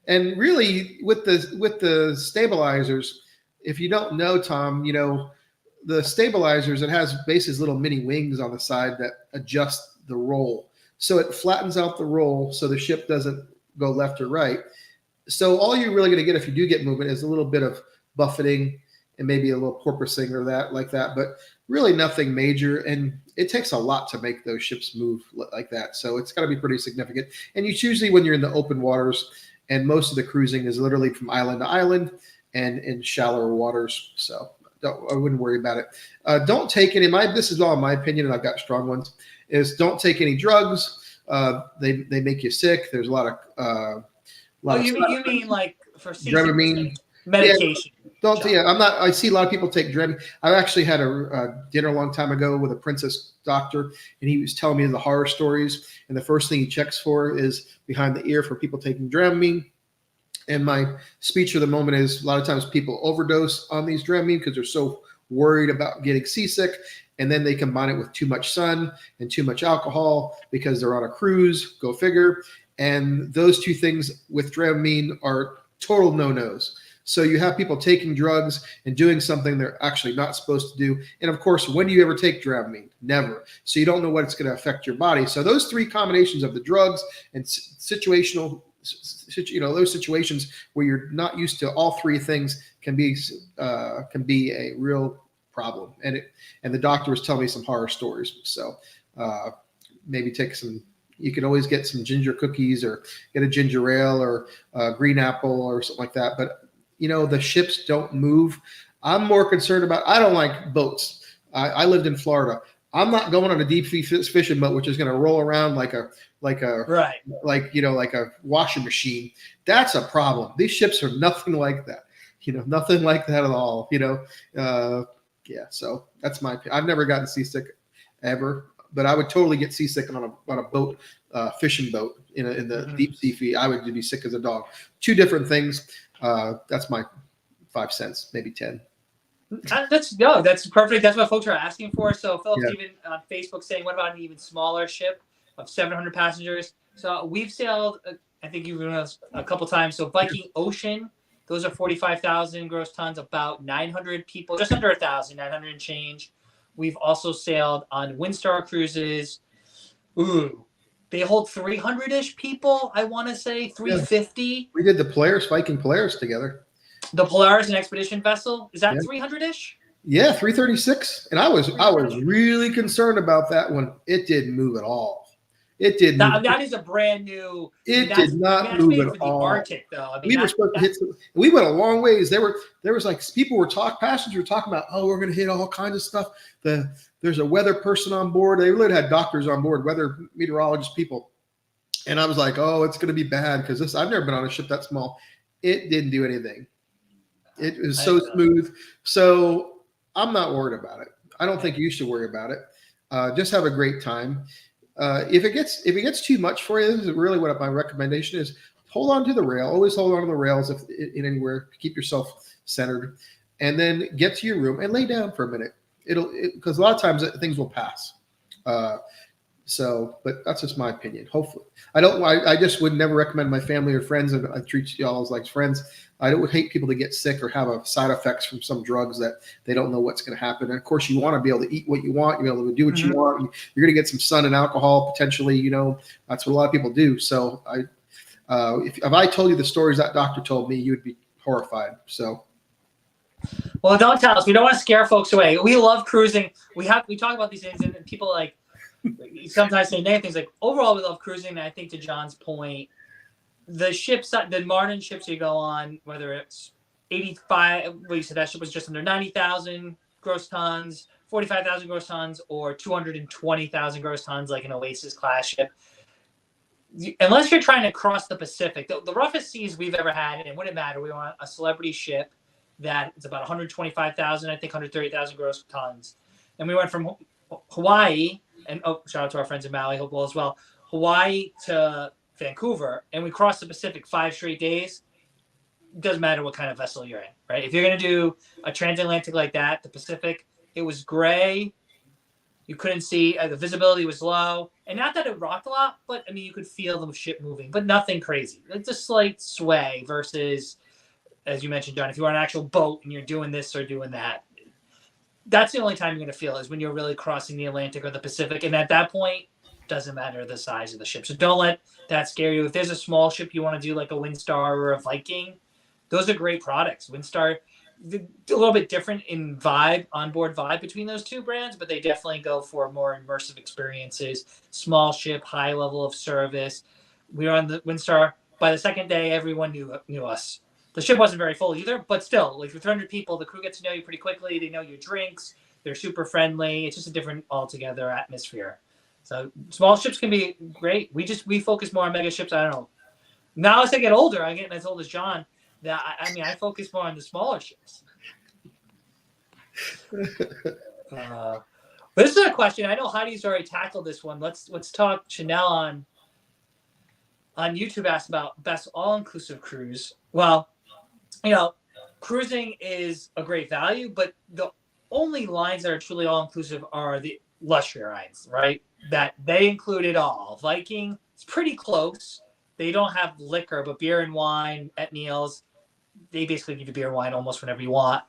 and really with the stabilizers, if you don't know, Tom, the stabilizers, it has basically little mini wings on the side that adjust the roll. So it flattens out the roll so the ship doesn't go left or right. So all you're really going to get if you do get movement is a little bit of buffeting and maybe a little porpoising or like that, but really nothing major. And it takes a lot to make those ships move like that. So it's got to be pretty significant. And it's usually when you're in the open waters, and most of the cruising is literally from island to island and in shallower waters. So I wouldn't worry about it. Don't take any, this is all my opinion, and I've got strong ones, is don't take any drugs. They make you sick. There's a lot of you mean like for Dramamine medication? I see a lot of people take Dramamine. I actually had a dinner a long time ago with a princess doctor, and he was telling me the horror stories. And the first thing he checks for is behind the ear for people taking Dramamine. And my speech of the moment is a lot of times people overdose on these Dramamine because they're so worried about getting seasick. And then they combine it with too much sun and too much alcohol because they're on a cruise, go figure. And those two things with Dramamine are total no-nos. So you have people taking drugs and doing something they're actually not supposed to do. And of course, when do you ever take Dramamine? Never. So you don't know what it's going to affect your body. So those three combinations of the drugs and situational, those situations where you're not used to all three things can be a real problem. And the doctor was telling me some horror stories. So maybe take some. You can always get some ginger cookies or get a ginger ale or green apple or something like that. But the ships don't move. I'm more concerned about. I don't like boats. I lived in Florida. I'm not going on a deep sea fishing boat, which is going to roll around like a washing machine. That's a problem. These ships are nothing like that. Nothing like that at all. Yeah. So that's my opinion. I've never gotten seasick ever, but I would totally get seasick on a boat, fishing boat in the deep sea feed. I would be sick as a dog. Two different things. That's my 5 cents, maybe 10. That's perfect. That's what folks are asking for. So Philip's even on Facebook saying, what about an even smaller ship of 700 passengers? So we've sailed, I think you've been with us a couple times. So Viking Ocean, those are 45,000 gross tons, about 900 people, just under 1,000, 900 and change. We've also sailed on Windstar cruises. Ooh, They hold 300-ish people, I want to say, 350. We did the Viking Polaris together. The Polaris and Expedition vessel, is that Yeah. 300-ish? Yeah, 336. And I was really concerned about that one. It didn't move at all. It did move. That is a brand new. It did not move at all. Arctic, though. I mean, we were supposed to hit. We went a long ways. There was like people were passengers were talking about, oh, we're going to hit all kinds of stuff. There's a weather person on board. They really had doctors on board, weather meteorologist people. And I was like, oh, it's going to be bad because I've never been on a ship that small. It didn't do anything. It was so smooth. So I'm not worried about it. I don't think you should worry about it. Just have a great time. If it gets too much for you, this is really what my recommendation is. Hold on to the rail. Always hold on to the rails if in anywhere. Keep yourself centered, and then get to your room and lay down for a minute. Because a lot of times things will pass. But that's just my opinion. Hopefully, I just would never recommend my family or friends, and I treat y'all as like friends. I would hate people to get sick or have side effects from some drugs that they don't know what's going to happen. And of course, you want to be able to eat what you want. You're able to do what you want. You're going to get some sun and alcohol potentially. That's what a lot of people do. So if I told you the stories that doctor told me, you would be horrified. So. Well, don't tell us. We don't want to scare folks away. We love cruising. We talk about these things, and people like sometimes say negative things. Like overall, we love cruising. And I think to John's point, the modern ships you go on, whether it's 85, well, you said that ship was just under 90,000 gross tons, 45,000 gross tons, or 220,000 gross tons, like an Oasis class ship. Unless you're trying to cross the Pacific, the roughest seas we've ever had, and it wouldn't matter. We were on a Celebrity ship that it's about 125,000, I think 130,000 gross tons. And we went from Hawaii, and shout out to our friends in Maui, hope all as well, Hawaii to Vancouver, and we crossed the Pacific 5 straight days. It doesn't matter what kind of vessel you're in, right? If you're going to do a transatlantic like that, the Pacific, it was gray. You couldn't see, the visibility was low. And not that it rocked a lot, but I mean, you could feel the ship moving, but nothing crazy. It's a slight sway versus, as you mentioned, John, if you're on an actual boat and you're doing this or doing that, that's the only time you're going to feel is when you're really crossing the Atlantic or the Pacific. And at that point, doesn't matter the size of the ship. So don't let that scare you. If there's a small ship you want to do like a Windstar or a Viking, those are great products. Windstar, a little bit different in vibe, onboard vibe between those two brands, but they definitely go for more immersive experiences. Small ship, high level of service. We were on the Windstar. By the second day, everyone knew us. The ship wasn't very full either, but still, like with 300 people, the crew gets to know you pretty quickly. They know your drinks. They're super friendly. It's just a different altogether atmosphere. So small ships can be great. We focus more on mega ships. I don't know. Now as I get older, I'm getting as old as John. That I focus more on the smaller ships. This is a question. I know Heidi's already tackled this one. Let's talk. Chanel on YouTube asked about best all-inclusive cruise. Well, cruising is a great value, but the only lines that are truly all-inclusive are the luxury lines, right? That they include it all. Viking, it's pretty close. They don't have liquor, but beer and wine at meals. They basically give you beer and wine almost whenever you want.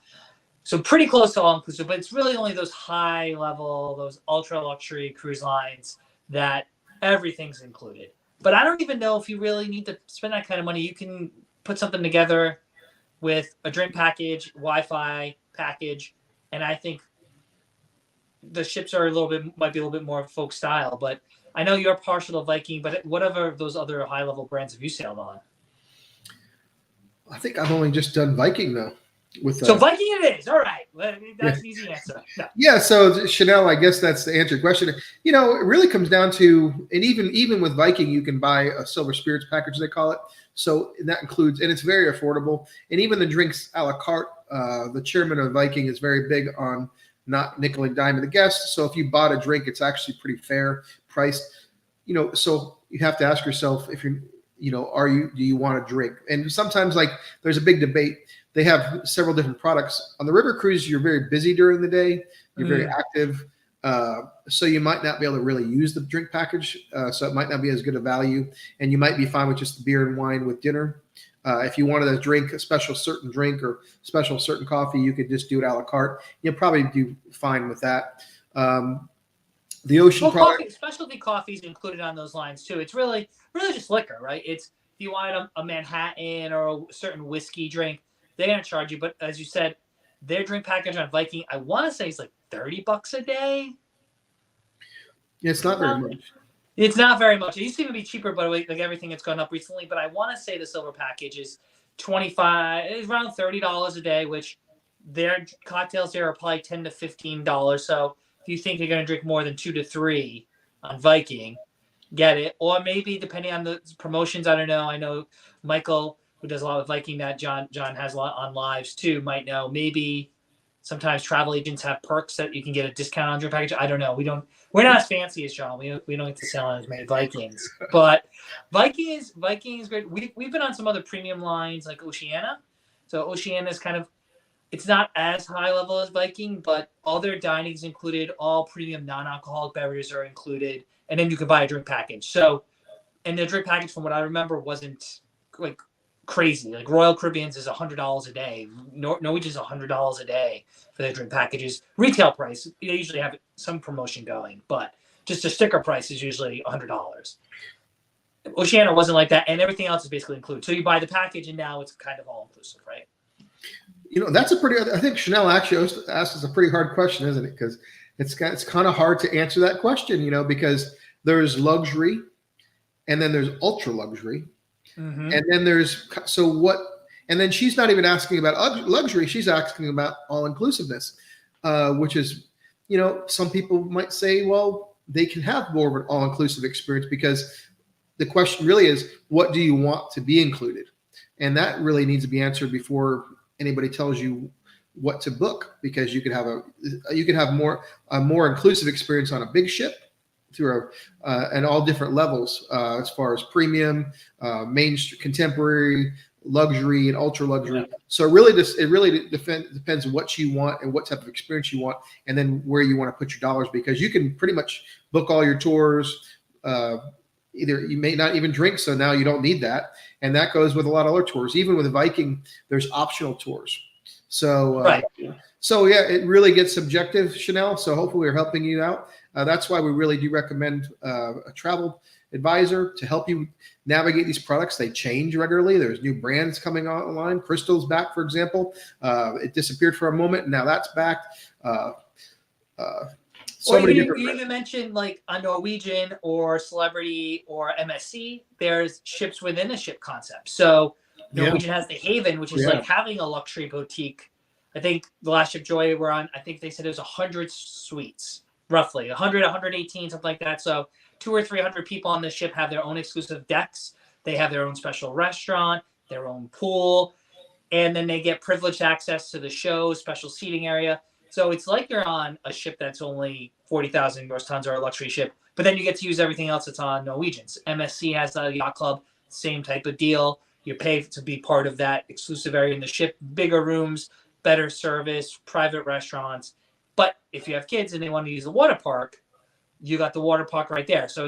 So pretty close to all-inclusive, but it's really only those high-level, those ultra-luxury cruise lines that everything's included. But I don't even know if you really need to spend that kind of money. You can put something together with a drink package, Wi-Fi package, and I think the ships are might be a little bit more folk style. But I know you're partial to Viking, but whatever those other high-level brands have you sailed on? I think I've only just done Viking though. So Viking it is. All right. That's an easy answer. No. Yeah. So Chanel, I guess that's the answer to your question. It really comes down to, and even with Viking, you can buy a silver spirits package, they call it. So that includes, and it's very affordable. And even the drinks a la carte, the chairman of Viking is very big on not nickel and diming the guests. So if you bought a drink, it's actually pretty fair priced. So you have to ask yourself if you're, do you want to drink? And sometimes there's a big debate. They have several different products. On the river cruise, you're very busy during the day. You're very active. So you might not be able to really use the drink package. So it might not be as good a value. And you might be fine with just the beer and wine with dinner. If you wanted to drink a special certain drink or special certain coffee, you could just do it a la carte. You'll probably do fine with that. The ocean Well, product. coffee, specialty coffee is included on those lines too. It's really just liquor, right? It's if you want a Manhattan or a certain whiskey drink, they're gonna charge you. But as you said, their drink package on Viking, I want to say it's like $30 a day. It's not very much. It's not very much. It used to even be cheaper, but like everything that's gone up recently. But I want to say the silver package is 25, it's around $30 a day, which their cocktails there are probably $10 to $15. So if you think you're going to drink more than 2 to 3 on Viking, get it. Or maybe depending on the promotions, I don't know. I know Michael, who does a lot with Viking, that John has a lot on lives too, might know. Maybe sometimes travel agents have perks that you can get a discount on your package. I don't know. We're not as fancy as John. We don't get to sell as many Vikings, but Viking is great. We've been on some other premium lines like Oceania. So Oceania is kind of, it's not as high level as Viking, but all their dining's included. All premium non-alcoholic beverages are included, and then you can buy a drink package. So, and the drink package, from what I remember, wasn't like crazy. Like Royal Caribbean's is $100 a day. Norwegian's $100 a day for their drink packages. Retail price, they usually have some promotion going, but just a sticker price is usually $100. Oceania wasn't like that, and everything else is basically included. So you buy the package, and now it's kind of all inclusive, right? That's a pretty. I think Chanel actually asked us a pretty hard question, isn't it? Because it's kind of hard to answer that question, because there's luxury, and then there's ultra luxury. Mm-hmm. And then there's and then she's not even asking about luxury. She's asking about all inclusiveness, which is, some people might say, well, they can have more of an all inclusive experience because the question really is, what do you want to be included? And that really needs to be answered before anybody tells you what to book, because you could have a more inclusive experience on a big ship through and all different levels as far as premium, mainstream, contemporary, luxury, and ultra luxury. Yeah. So it really depends what you want and what type of experience you want, and then where you want to put your dollars, because you can pretty much book all your tours. Either you may not even drink, so now you don't need that, and that goes with a lot of other tours. Even with Viking, there's optional tours. So right. So yeah, it really gets subjective, Chanel. So hopefully we're helping you out. That's why we really do recommend a travel advisor to help you navigate these products. They change regularly. There's new brands coming online. Crystal's back, for example. It disappeared for a moment, and now that's back. You even mentioned like a Norwegian or Celebrity or MSC. There's ships within a ship concept. So Norwegian has the Haven, which is like having a luxury boutique. I think the last ship Joy we're on, I think they said it was 100 suites, roughly 100, 118, something like that. So 200 or 300 people on the ship have their own exclusive decks. They have their own special restaurant, their own pool, and then they get privileged access to the show, special seating area. So it's like you're on a ship that's only 40,000 gross tons, or a luxury ship, but then you get to use everything else that's on Norwegian's. MSC has a yacht club, same type of deal. You pay to be part of that exclusive area in the ship, bigger rooms, better service, private restaurants. But if you have kids and they want to use the water park, you got the water park right there. So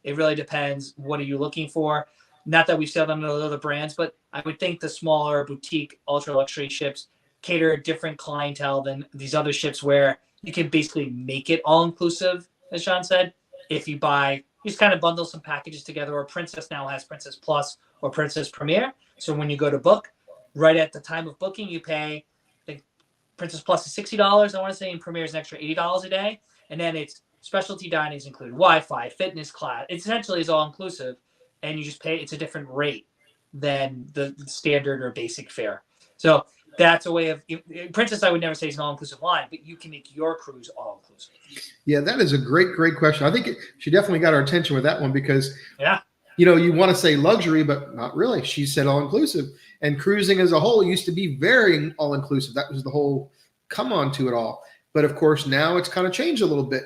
it really depends. What are you looking for? Not that we sell them to other brands, but I would think the smaller boutique ultra luxury ships cater a different clientele than these other ships, where you can basically make it all inclusive, as Sean said. If you just kind of bundle some packages together, or Princess now has Princess Plus or Princess Premier. So when you go to book, right at the time of booking, you pay, I think Princess Plus is $60, I want to say, and Premier is an extra $80 a day. And then it's specialty dinings included, Wi-Fi, fitness class. It essentially is all inclusive, and you just pay, it's a different rate than the standard or basic fare. So that's a way of, Princess, I would never say is an all-inclusive line, but you can make your cruise all-inclusive. Yeah, that is a great question. I think she definitely got our attention with that one, because you want to say luxury, but not really. She said all-inclusive, and cruising as a whole used to be very all-inclusive. That was the whole come on to it all. But of course, now it's kind of changed a little bit,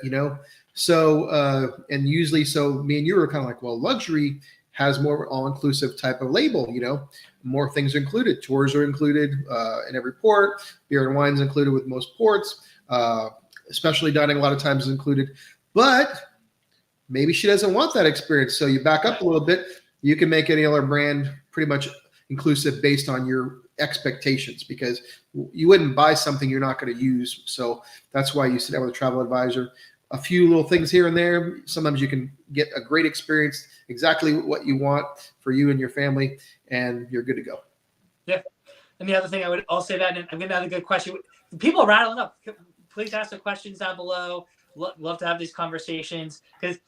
So, and usually, so me and you were kind of like, well, luxury has more all-inclusive type of label, more things are included. Tours are included in every port. Beer and wine is included with most ports. Especially dining a lot of times is included. But maybe she doesn't want that experience. So you back up a little bit. You can make any other brand pretty much inclusive based on your expectations, because you wouldn't buy something you're not going to use. So that's why you sit down with a travel advisor. a few little things here and there. Sometimes you can get a great experience, exactly what you want for you and your family, and you're good to go. Yeah. And the other thing I'll say that, and I'm going to have a good question. People are rattling up. Please ask the questions down below. Love to have these conversations.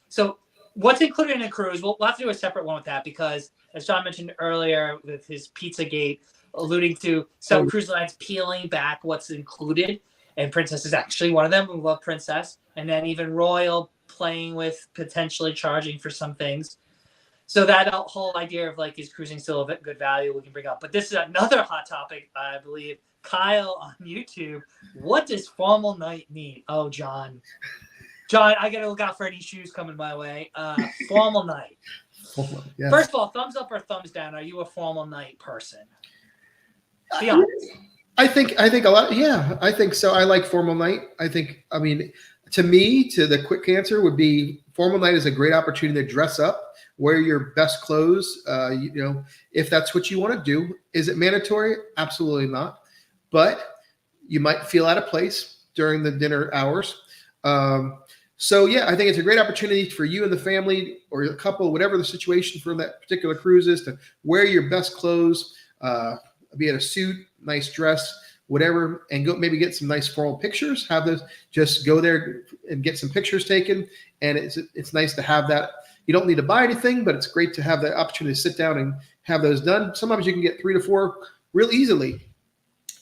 So what's included in a cruise? We'll have to do a separate one with that because, as John mentioned earlier with his Pizzagate, alluding to some cruise lines peeling back what's included. And Princess is actually one of them. We love Princess. And then even Royal playing with potentially charging for some things. So that whole idea of like, is cruising still a good value we can bring up. But this is another hot topic, I believe. Kyle on YouTube, what does formal night mean? Oh, John, I got to look out for any shoes coming my way. Formal night. Yes. First of all, thumbs up or thumbs down? Are you a formal night person? Be honest. I think a lot. Yeah, I think so. I like formal night. I mean, to me, the quick answer would be formal night is a great opportunity to dress up, wear your best clothes. If that's what you want to do. Is it mandatory? Absolutely not. But you might feel out of place during the dinner hours. So yeah, I think it's a great opportunity for you and the family or the couple, whatever the situation for that particular cruise is, to wear your best clothes, be it a suit, nice dress, whatever, and go maybe get some nice formal pictures. Have those, just go there and get some pictures taken. And it's nice to have that. You don't need to buy anything, but it's great to have the opportunity to sit down and have those done. Sometimes you can get 3 to 4 real easily.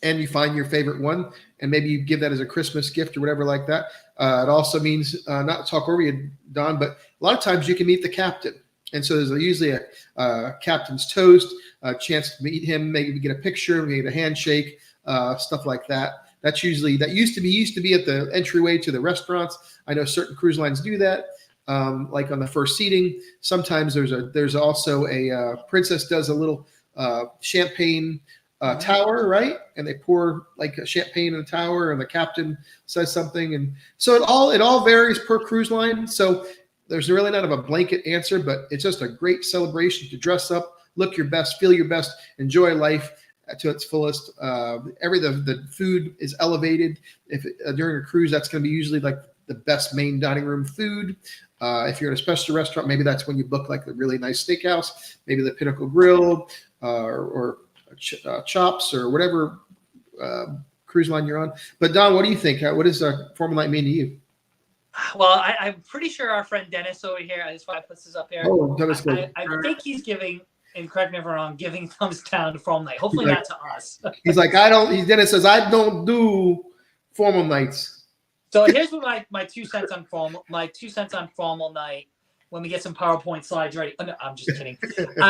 And you find your favorite one, and maybe you give that as a Christmas gift or whatever like that. It also means, not to talk over you, Don, but a lot of times you can meet the captain. And so there's usually a captain's toast, a chance to meet him, maybe get a picture, maybe a handshake, stuff like that. That used to be at the entryway to the restaurants. I know certain cruise lines do that, like on the first seating. Sometimes there's also a Princess does a little champagne tower, right? And they pour like a champagne in the tower, and the captain says something, and so it all varies per cruise line. So there's really not a blanket answer, but it's just a great celebration to dress up, look your best, feel your best, enjoy life to its fullest. The food is elevated. During a cruise, that's going to be usually like the best main dining room food. If you're at a special restaurant, maybe that's when you book like the really nice steakhouse, maybe the Pinnacle Grill, or Chops, or whatever cruise line you're on. But Don, what do you think? What does formal night mean to you? Well, I'm pretty sure our friend Dennis over here, that's why I put this up here. Oh, Dennis, I think he's giving, and correct me if I'm wrong, giving thumbs down to formal night. Hopefully not to us. He's like, Dennis says, I don't do formal nights. So here's what my 2 cents on formal night. When we get some PowerPoint slides ready. Oh, no, I'm just kidding.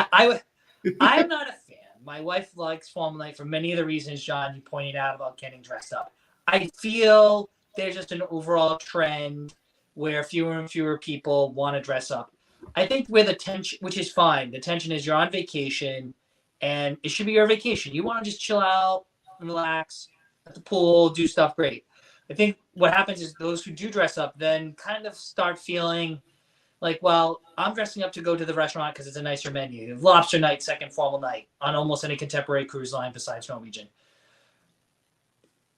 I'm not a fan. My wife likes formal night for many of the reasons, John, you pointed out about getting dressed up. I feel there's just an overall trend where fewer and fewer people want to dress up. I think where the tension, which is fine, the tension is you're on vacation, and it should be your vacation. You want to just chill out, relax at the pool, do stuff, great. I think what happens is those who do dress up then kind of start feeling like, well, I'm dressing up to go to the restaurant because it's a nicer menu. Lobster night, second formal night on almost any contemporary cruise line besides Norwegian.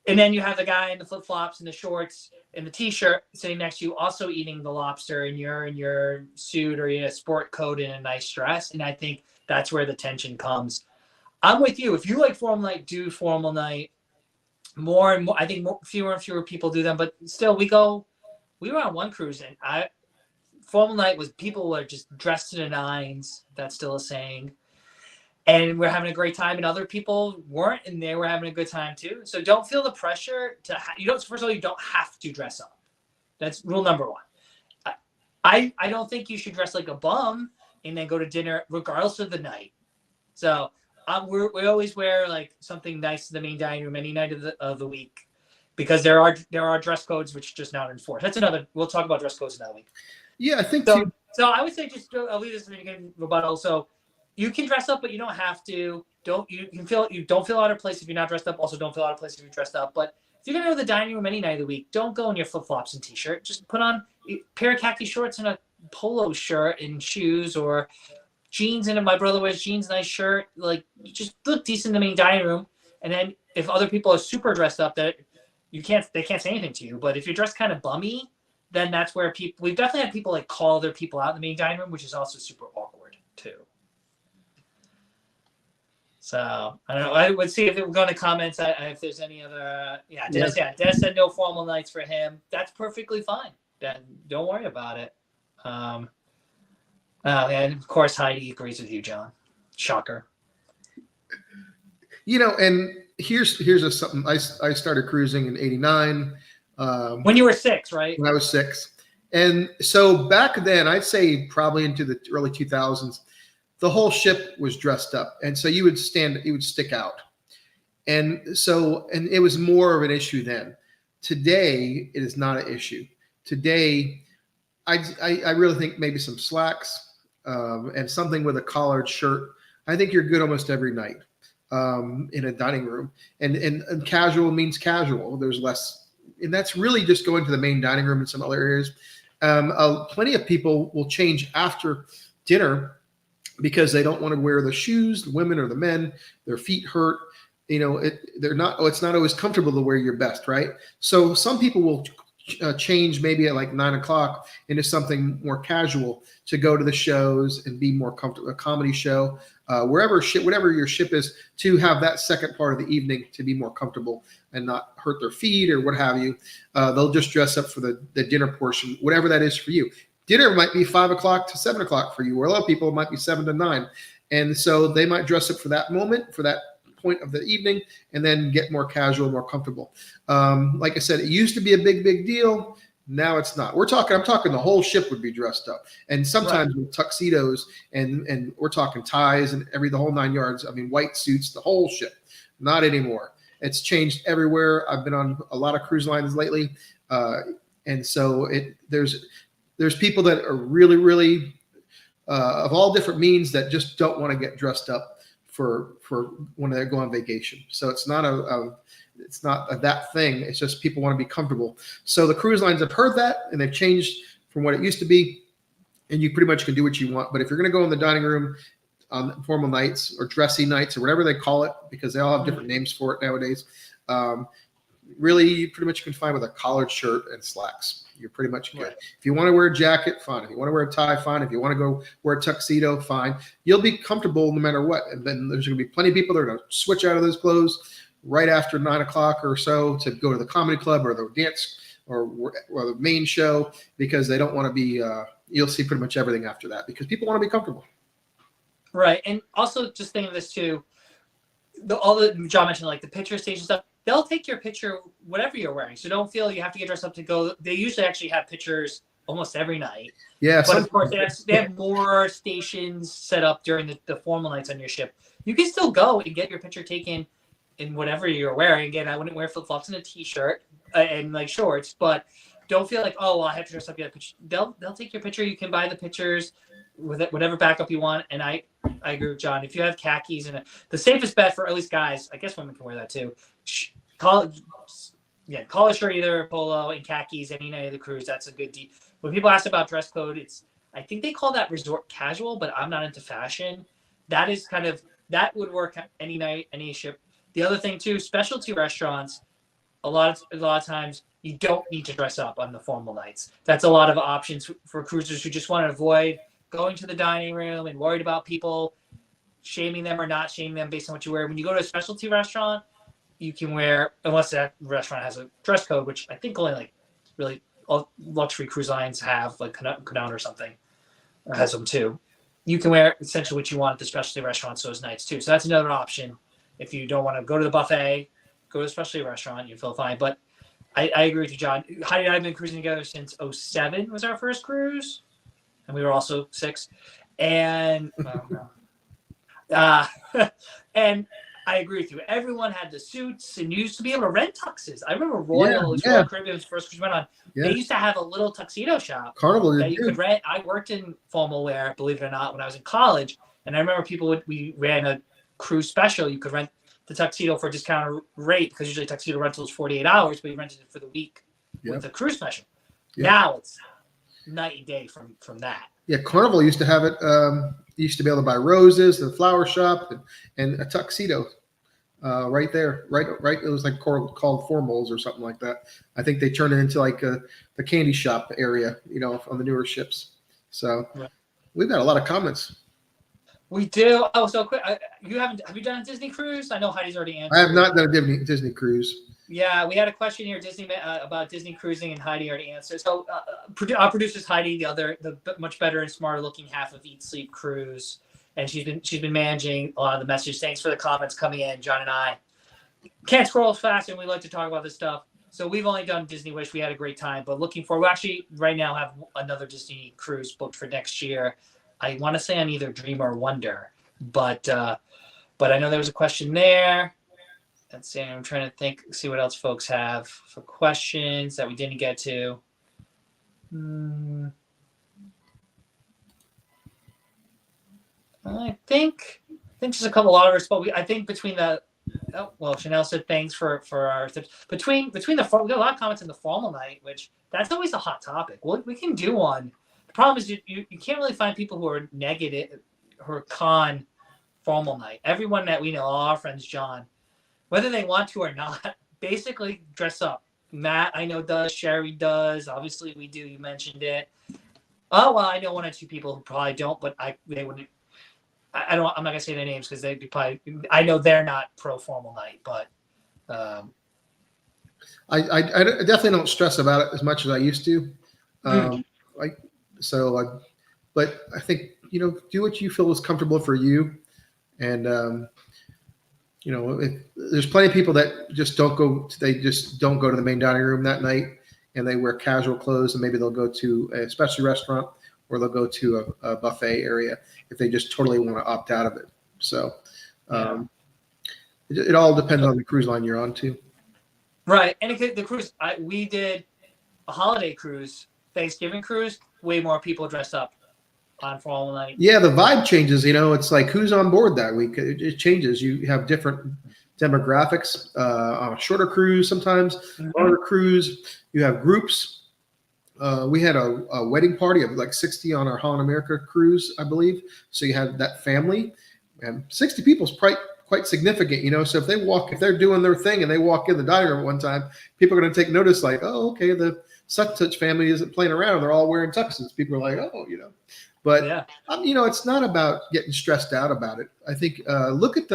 And then you have the guy in the flip-flops and the shorts and the T-shirt sitting next to you also eating the lobster, and you're in your suit or in a sport coat and a nice dress. And I think that's where the tension comes. I'm with you. If you like formal night, do formal night. More and more, I think fewer and fewer people do them. But still, we were on one cruise, and formal night was people were just dressed to the nines. That's still a saying. And we're having a great time, and other people weren't, and they were having a good time too. So don't feel the pressure to first of all, you don't have to dress up. That's rule number one. I don't think you should dress like a bum and then go to dinner regardless of the night. So we always wear like something nice to the main dining room any night of the week, because there are dress codes which are just not enforced. We'll talk about dress codes another week. Yeah, I think so. So I would say I'll leave this in rebuttal. So you can dress up, but you don't have to. You don't feel out of place if you're not dressed up. Also, don't feel out of place if you're dressed up. But if you're gonna go to the dining room any night of the week, don't go in your flip flops and T-shirt. Just put on a pair of khaki shorts and a polo shirt and shoes, or jeans. And my brother wears jeans, nice shirt. Like, you just look decent in the main dining room. And then if other people are super dressed up, they can't say anything to you. But if you're dressed kind of bummy, then that's where we've definitely had people like call their people out in the main dining room, which is also super awkward too. So I don't know. I would see if it would go in the comments if there's any other. Des said no formal nights for him. That's perfectly fine. Then don't worry about it. And of course Heidi agrees with you, John. Shocker. And here's something. I started cruising in '89. When you were 6, right? When I was 6, and so back then, I'd say probably into the early 2000s. The whole ship was dressed up. And so you would stick out. And it was more of an issue then. Today, it is not an issue. Today, I really think maybe some slacks and something with a collared shirt. I think you're good almost every night in a dining room. And casual means casual. There's less. And that's really just going to the main dining room in some other areas. Plenty of people will change after dinner because they don't want to wear the shoes, the women or the men, their feet hurt. It's not always comfortable to wear your best, right? So some people will change maybe at like 9 o'clock into something more casual to go to the shows and be more comfortable, a comedy show, whatever your ship is, to have that second part of the evening to be more comfortable and not hurt their feet or what have you. They'll just dress up for the dinner portion, whatever that is for you. Dinner might be 5 o'clock to 7 o'clock for you, or a lot of people it might be 7 to 9. And so they might dress up for that moment, for that point of the evening, and then get more casual, more comfortable. Like I said, it used to be a big deal. Now it's not. I'm talking the whole ship would be dressed up, and sometimes with tuxedos, and we're talking ties and the whole 9 yards. I mean, white suits, the whole ship. Not anymore. It's changed everywhere. I've been on a lot of cruise lines lately, and so there's people that are really of all different means that just don't want to get dressed up for when they go on vacation. So it's not that thing. It's just people want to be comfortable. So the cruise lines have heard that, and they've changed from what it used to be, and you pretty much can do what you want. But if you're going to go in the dining room on formal nights or dressy nights or whatever they call it, because they all have different names for it nowadays, really you pretty much can find with a collared shirt and slacks. You're pretty much good. Right. If you want to wear a jacket, fine. If you want to wear a tie, fine. If you want to go wear a tuxedo, fine. You'll be comfortable no matter what. And then there's going to be plenty of people that are going to switch out of those clothes right after 9 o'clock or so to go to the comedy club or the dance or the main show, because they don't want to be, you'll see pretty much everything after that because people want to be comfortable. Right. And also just think of this too, all the John mentioned, like the picture station stuff, they'll take your picture, whatever you're wearing. So don't feel you have to get dressed up to go. They usually actually have pictures almost every night. Yeah. But of course, they have more stations set up during the formal nights on your ship. You can still go and get your picture taken in whatever you're wearing. Again, I wouldn't wear flip-flops and a t-shirt and like shorts, but don't feel like, oh, well, I have to dress up to get a picture. They'll take your picture. You can buy the pictures with it, whatever backup you want. And I agree with John. If you have khakis and the safest bet for at least guys, I guess women can wear that too. Collar shirt, either polo and khakis, any night of the cruise. That's a good deal. When people ask about dress code, I think they call that resort casual, but I'm not into fashion. That would work any night, any ship. The other thing too, specialty restaurants, a lot of times you don't need to dress up on the formal nights. That's a lot of options for cruisers who just want to avoid going to the dining room and worried about people shaming them or not shaming them based on what you wear. When you go to a specialty restaurant, you can wear, unless that restaurant has a dress code, which I think only like really all luxury cruise lines have, like Canaan or something has them too. You can wear essentially what you want at the specialty restaurants those nights too. So that's another option. If you don't want to go to the buffet, go to a specialty restaurant, you feel fine. But I agree with you, John. Heidi and I have been cruising together since 2007 was our first cruise. And we were also 6. And and I agree with you. Everyone had the suits, and you used to be able to rent tuxes. I remember Royal Caribbean's first cruise went on. Yeah. They used to have a little tuxedo shop that you could rent. I worked in formal wear, believe it or not, when I was in college. And I remember we ran a cruise special. You could rent the tuxedo for a discounted rate because usually tuxedo rental is 48 hours, but you rented it for the week with the cruise special. Yep. Now it's night and day from that. Yeah, Carnival used to have it. You used to be able to buy roses, the flower shop, and a tuxedo right there, right. It was like called Formals or something like that. I think they turned it into like the candy shop area, on the newer ships. So Right. we've got a lot of comments. We do. Oh, so quick. Have you done a Disney cruise? I know Heidi's already answered. I have not done a Disney cruise. Yeah, we had a question here, about Disney cruising, and Heidi already answered. So, our producer's Heidi, the much better and smarter looking half of Eat Sleep Cruise, and she's been managing a lot of the messages. Thanks for the comments coming in. John and I can't scroll as fast, and we like to talk about this stuff. So we've only done Disney Wish. We had a great time, but looking forward. We actually right now have another Disney cruise booked for next year. I want to say on either Dream or Wonder, but I know there was a question there. Let's see. I'm trying to see what else folks have for questions that we didn't get to. I think just a couple others, but I think between Chanel said thanks for our tips. Between we got a lot of comments in the formal night, which that's always a hot topic. We can do one. The problem is you can't really find people who are negative, who are con formal night. Everyone that we know, all our friends, John, whether they want to or not, basically dress up. Matt, I know does. Sherry does. Obviously, we do. You mentioned it. Oh well, I know one or two people who probably don't, but they wouldn't. I'm not gonna say their names because they'd be probably. I know they're not pro formal night, but. I definitely don't stress about it as much as I used to. But I think do what you feel is comfortable for you, and. There's plenty of people that just don't go. They just don't go to the main dining room that night, and they wear casual clothes, and maybe they'll go to a specialty restaurant or they'll go to a buffet area if they just totally want to opt out of it. So, it all depends on the cruise line you're on too. Right, and the cruise we did a holiday cruise, Thanksgiving cruise. Way more people dressed up on formal night. Yeah, the vibe changes. It's like who's on board that week. It changes. You have different demographics on a shorter cruise sometimes, longer cruise. You have groups. We had a wedding party of like 60 on our Holland America cruise, I believe. So you have that family, and 60 people is quite significant. So if they're doing their thing and they walk in the dining room at one time, people are going to take notice. Like, oh, okay, the such family isn't playing around. They're all wearing tuxes. People are like, oh, But it's not about getting stressed out about it. I think look at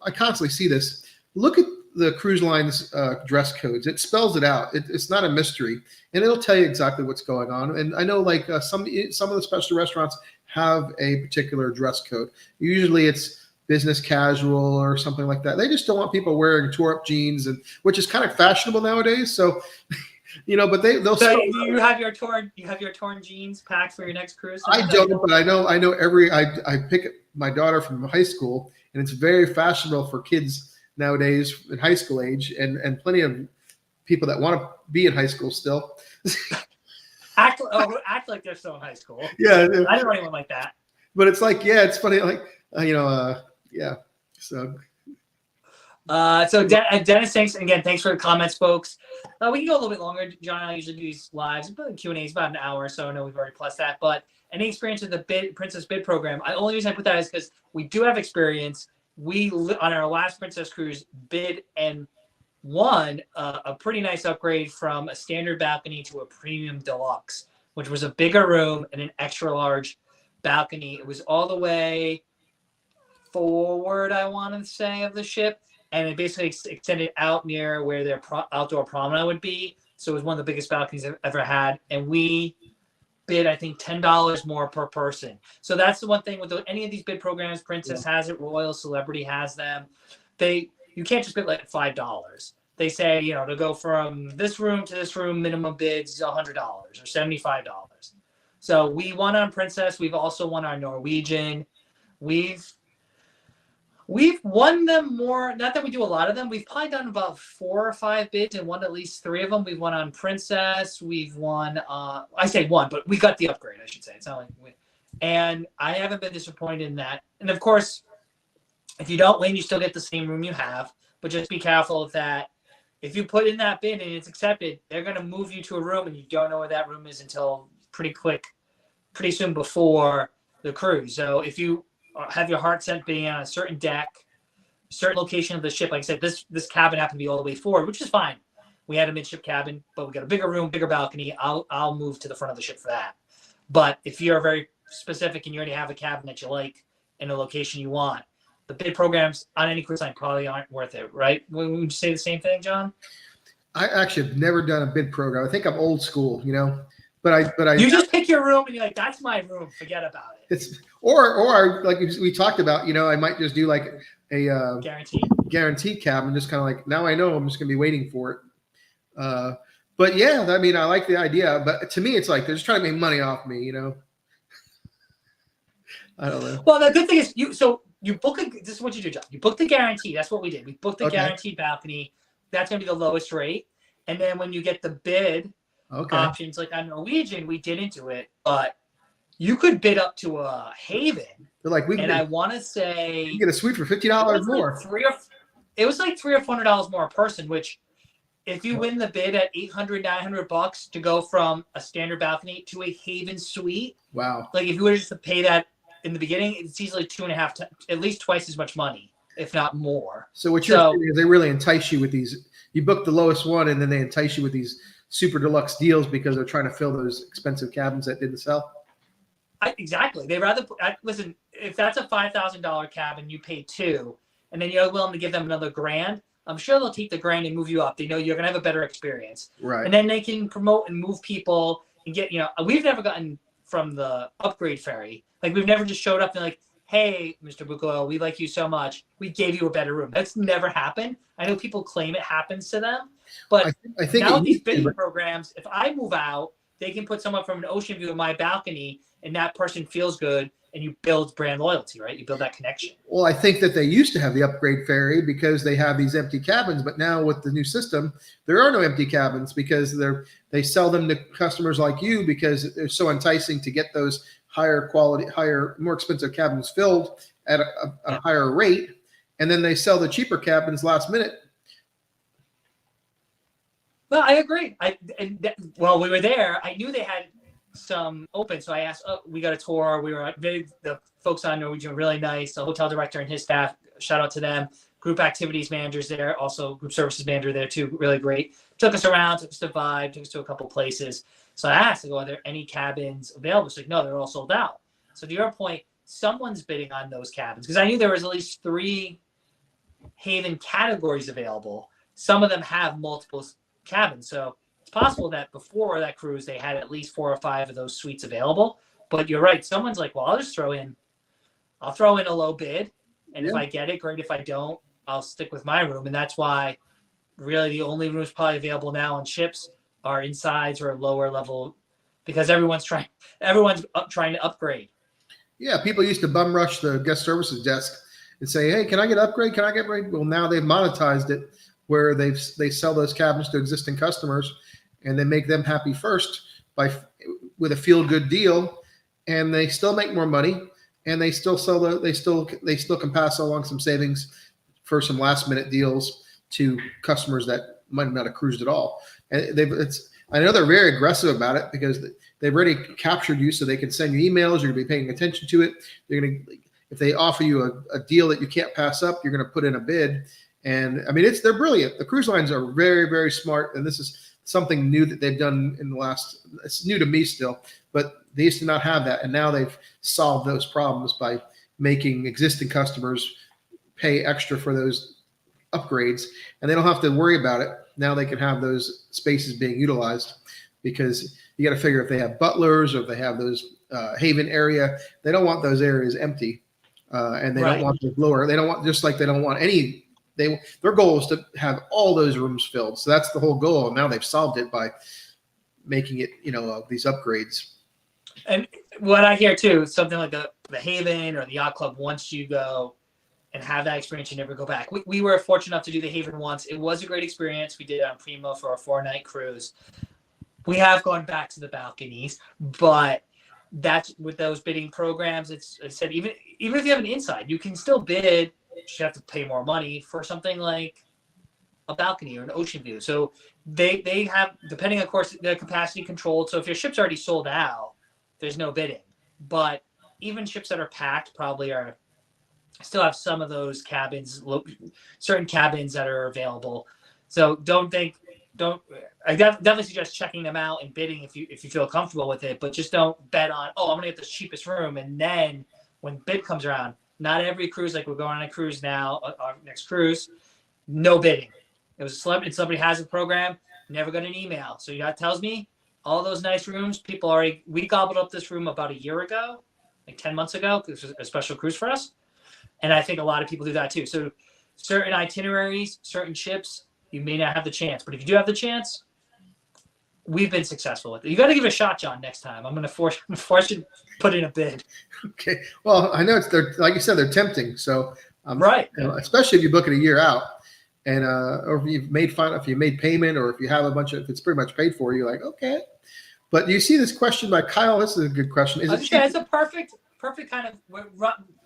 I constantly see this. Look at the cruise line's dress codes. It spells it out. It's not a mystery, and it'll tell you exactly what's going on. And I know like some of the special restaurants have a particular dress code. Usually it's business casual or something like that. They just don't want people wearing tore up jeans, which is kind of fashionable nowadays. So. But they'll. So you have your torn jeans packed for your next cruise. I don't, but I know I pick my daughter from high school, and it's very fashionable for kids nowadays in high school age, and plenty of people that want to be in high school still. act like they're still in high school. Yeah, I don't know anyone like that. But it's like, it's funny, like yeah. So Dennis, thanks for the comments, folks. We can go a little bit longer. John and I usually do these lives, but Q&A is about an hour, so I know we've already plus that. But any experience with the Princess Bid program? The only reason I put that is because we do have experience. We on our last Princess cruise bid and won a pretty nice upgrade from a standard balcony to a premium deluxe, which was a bigger room and an extra large balcony. It was all the way forward, I want to say, of the ship. And it basically extended out near where their outdoor promenade would be. So it was one of the biggest balconies I've ever had. And we bid, I think, $10 more per person. So that's the one thing with any of these bid programs. Princess has it. Royal Celebrity has them. You can't just bid like $5. They say, to go from this room to this room, minimum bids is $100 or $75. So we won on Princess. We've also won on Norwegian. We've won them more. Not that we do a lot of them. We've probably done about 4 or 5 bids and won at least 3 of them. We've won on Princess. We've won. I say won, but we got the upgrade. I should say. It's not like we. And I haven't been disappointed in that. And of course, if you don't win, you still get the same room you have. But just be careful of that. If you put in that bid and it's accepted, they're going to move you to a room and you don't know where that room is until pretty soon before the cruise. So if you have your heart set being on a certain deck, certain location of the ship, like I said, this cabin happened to be all the way forward, which is fine. We had a midship cabin, but we got a bigger room, bigger balcony. I'll move to the front of the ship for that. But if you're very specific and you already have a cabin that you like in a location you want, the bid programs on any cruise line probably aren't worth it, right? Would you say the same thing, John? I actually have never done a bid program. I think I'm old school, but I you just pick your room and you're like, that's my room. Forget about it. It's or like we talked about, I might just do like a guaranteed cabin, just kind of like, now I know I'm just gonna be waiting for it. But yeah, I mean, I like the idea, but to me, it's like they're just trying to make money off me, I don't know. Well, the good thing is you book this is what you do, John. You book the guarantee. That's what we did. We booked the guaranteed balcony. That's going to be the lowest rate. And then when you get the bid options, like on Norwegian, we didn't do it, but you could bid up to a Haven. They're like, I want to say you get a suite for $50 more. It was like $300 or $400 more a person, which if you win the bid at $800, $900 to go from a standard balcony to a Haven suite. Wow. Like if you were just to pay that in the beginning, it's easily 2.5 at least twice as much money, if not more. So what you're saying is they really entice you with these. You book the lowest one, and then they entice you with these super deluxe deals because they're trying to fill those expensive cabins that didn't sell. Exactly. They rather listen. If that's a $5,000 cabin, you pay $2,000, and then you're willing to give them another $1,000. I'm sure they'll take the $1,000 and move you up. They know you're gonna have a better experience, right? And then they can promote and move people and get. We've never gotten from the upgrade ferry. Like we've never just showed up and like, hey, Mr. Bucalo, we like you so much. We gave you a better room. That's never happened. I know people claim it happens to them, but I think now with these bidding programs, if I move out, they can put someone from an ocean view of my balcony, and that person feels good, and you build brand loyalty, right? You build that connection. Well, I think that they used to have the upgrade ferry because they have these empty cabins, but now with the new system, there are no empty cabins because they sell them to customers like you because they're so enticing to get those higher quality, more expensive cabins filled at a higher rate, and then they sell the cheaper cabins last minute. Well, I agree. While we were there, I knew they had some open, so I asked. Oh, we got a tour. The folks on Norwegian were really nice. The hotel director and his staff, shout out to them. Group activities managers there, also group services manager there too, really great. Took us around, took us to Vibe, took us to a couple places. So I asked, are there any cabins available? She's like, no, they're all sold out. So to your point, someone's bidding on those cabins because I knew there was at least 3 Haven categories available. Some of them have multiple cabins, so it's possible that before that cruise they had at least 4 or 5 of those suites available. But you're right, someone's like, well, I'll throw in a low bid, and if I get it, great. If I don't, I'll stick with my room. And that's why really the only rooms probably available now on ships are insides or lower level because everyone's trying to upgrade. Yeah, people used to bum rush the guest services desk and say, hey, can I get an upgrade? Can I get upgrade? Well, now they've monetized it where they sell those cabins to existing customers and they make them happy first with a feel good deal, and they still make more money, and they still can pass along some savings for some last minute deals to customers that might not have cruised at all. And I know they're very aggressive about it because they've already captured you, so they can send you emails. You're gonna be paying attention to it. If they offer you a deal that you can't pass up, you're gonna put in a bid. And I mean, they're brilliant. The cruise lines are very, very smart, and this is something new that they've done in the last. It's new to me still, but they used to not have that, and now they've solved those problems by making existing customers pay extra for those upgrades, and they don't have to worry about it. Now they can have those spaces being utilized because you got to figure if they have butlers or if they have those Haven area, they don't want those areas empty, and they don't want the lower. They don't want they don't want any. Their goal is to have all those rooms filled. So that's the whole goal. And now they've solved it by making it, these upgrades. And what I hear too, something like the Haven or the Yacht Club, once you go and have that experience, you never go back. We were fortunate enough to do the Haven once. It was a great experience. We did it on Primo for a 4-night cruise. We have gone back to the balconies, but that's with those bidding programs. It's said even if you have an inside, you can still bid. You have to pay more money for something like a balcony or an ocean view. So they have, depending, of course, they're capacity controlled. So if your ship's already sold out, there's no bidding. But even ships that are packed probably are still have some of those cabins, certain cabins that are available. So I definitely suggest checking them out and bidding if you feel comfortable with it, but just don't bet on, I'm going to get the cheapest room. And then when bid comes around, not every cruise, like we're going on a cruise now, our next cruise, no bidding. It was a celebrity, somebody has a program, never got an email. So that tells me all those nice rooms, we gobbled up this room about a year ago, like 10 months ago. This was a special cruise for us. And I think a lot of people do that too. So certain itineraries, certain ships, you may not have the chance. But if you do have the chance, we've been successful with it. You got to give it a shot, John, next time. I'm going to force you to put in a bid. Okay. Well, I know they're like you said, they're tempting. So right. Especially if you book it a year out, and or if you've made payment, or if you have if it's pretty much paid for, you're like, okay. But you see this question by Kyle. This is a good question. It's a perfect kind of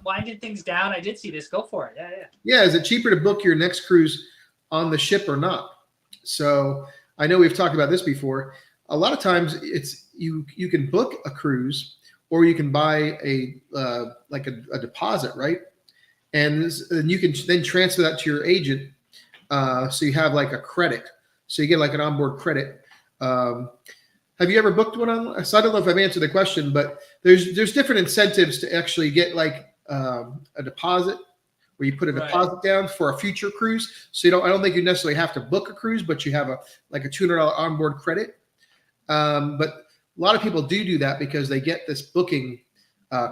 winding things down. I did see this. Go for it. Yeah. Yeah. Is it cheaper to book your next cruise on the ship or not? So I know we've talked about this before. A lot of times it's you can book a cruise, or you can buy a deposit, right? And you can then transfer that to your agent. So you have like a credit. So you get like an onboard credit. Have you ever booked one on? So I don't know if I've answered the question, but there's different incentives to actually get like a deposit, where you put a deposit down for a future cruise. So I don't think you necessarily have to book a cruise, but you have a $200 onboard credit. But a lot of people do that because they get this booking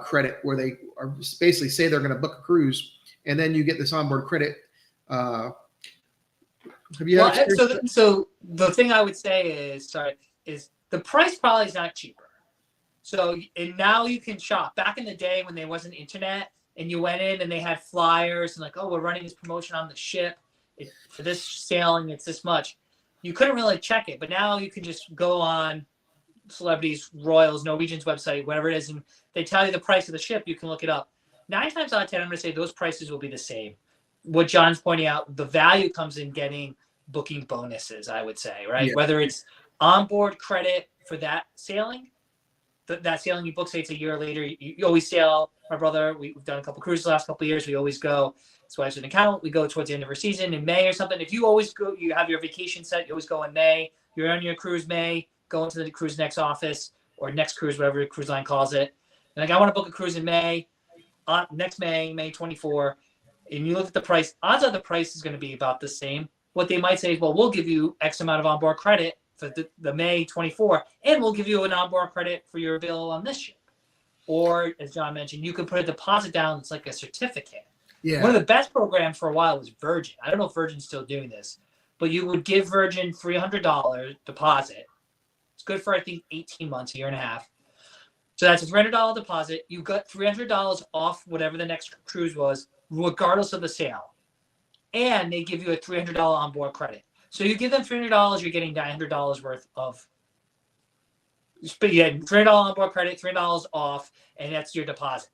credit, where they are basically say they're going to book a cruise, and then you get this onboard credit. Have you? So the thing I would say is the price probably is not cheaper. So and now you can shop. Back in the day when there wasn't internet, and you went in and they had flyers and like, we're running this promotion on the ship. For this sailing, it's this much. You couldn't really check it, but now you can just go on Celebrities, Royals, Norwegian's website, whatever it is, and they tell you the price of the ship. You can look it up. 9 times out of 10, I'm going to say those prices will be the same. What John's pointing out, the value comes in getting booking bonuses, I would say, right? Yeah. Whether it's onboard credit for that sailing, that sailing you book, say it's a year later, you always sail. My brother, we've done a couple cruises the last couple of years. We always go. So I have an account. We go towards the end of our season in May or something. If you always go, you have your vacation set. You always go in May. You're on your cruise May. Go into the cruise next office or next cruise, whatever the cruise line calls it. And like, I want to book a cruise in May, next May 24. And you look at the price. Odds are the price is going to be about the same. What they might say is, well, we'll give you X amount of onboard credit for the May 24, and we'll give you an onboard credit for your bill on this ship. Or, as John mentioned, you can put a deposit down. It's like a certificate. Yeah. One of the best programs for a while was Virgin. I don't know if Virgin's still doing this, but you would give Virgin $300 deposit. It's good for, I think, 18 months, a year and a half. So that's a $300 deposit. You got $300 off whatever the next cruise was, regardless of the sale. And they give you a $300 onboard credit. So you give them $300, you're getting $900 worth of. But you had $300 onboard credit, $300 off, and that's your deposit.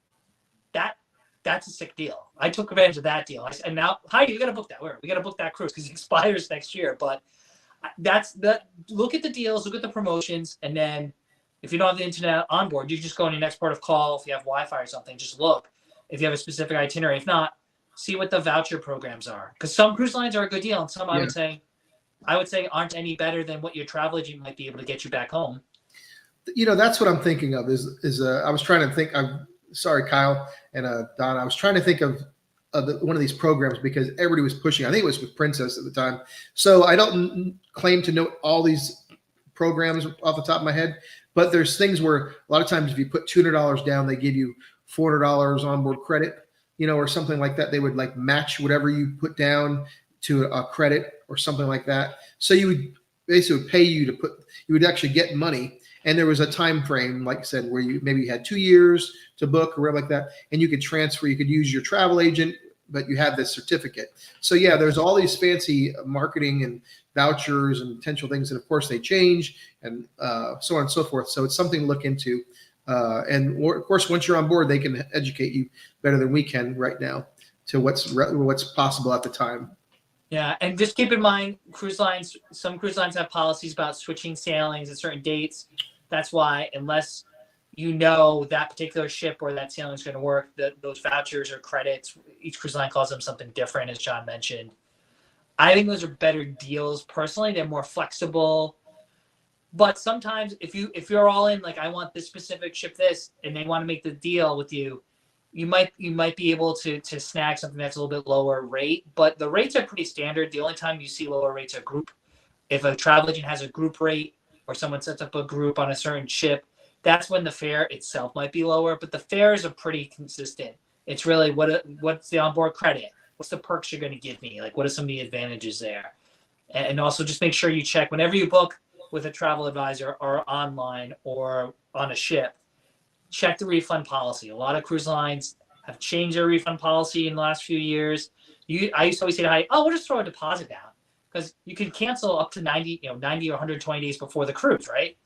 That's a sick deal. I took advantage of that deal. And now, Heidi, we got to book that. We got to book that cruise because it expires next year. But look at the deals, look at the promotions, and then if you don't have the internet on board, you just go on your next port of call. If you have Wi-Fi or something, just look. If you have a specific itinerary, if not, see what the voucher programs are. Because some cruise lines are a good deal, and some I would say aren't any better than what your travel agent might be able to get you back home. That's what I'm thinking of. I was trying to think. Sorry, Kyle and Don. I was trying to think of one of these programs because everybody was pushing. I think it was with Princess at the time. So I don't claim to know all these programs off the top of my head, but there's things where a lot of times if you put $200 down, they give you $400 onboard credit, or something like that. They would like match whatever you put down to a credit or something like that. So you would basically pay you would actually get money. And there was a time frame, like I said, where you maybe had 2 years to book or whatever like that. And you could transfer, you could use your travel agent, but you have this certificate. So yeah, there's all these fancy marketing and vouchers and potential things. And of course they change and so on and so forth. So it's something to look into. And of course, once you're on board, they can educate you better than we can right now to what's possible at the time. Yeah, and just keep in mind, some cruise lines have policies about switching sailings at certain dates. That's why, unless you know that particular ship or that sailing is going to work. Those vouchers or credits, each cruise line calls them something different, as John mentioned. I think those are better deals. Personally, they're more flexible. But sometimes if you're all in, like I want this specific ship, this, and they want to make the deal with you, you might be able to snag something that's a little bit lower rate. But the rates are pretty standard. The only time you see lower rates are group. If a travel agent has a group rate or someone sets up a group on a certain ship, that's when the fare itself might be lower. But the fares are pretty consistent. It's really what's the onboard credit? What's the perks you're going to give me? Like, what are some of the advantages there? And also just make sure you check whenever you book with a travel advisor or online or on a ship, check the refund policy. A lot of cruise lines have changed their refund policy in the last few years. I used to always say to Heidi, oh, we'll just throw a deposit down because you can cancel up to 90 or 120 days before the cruise, right?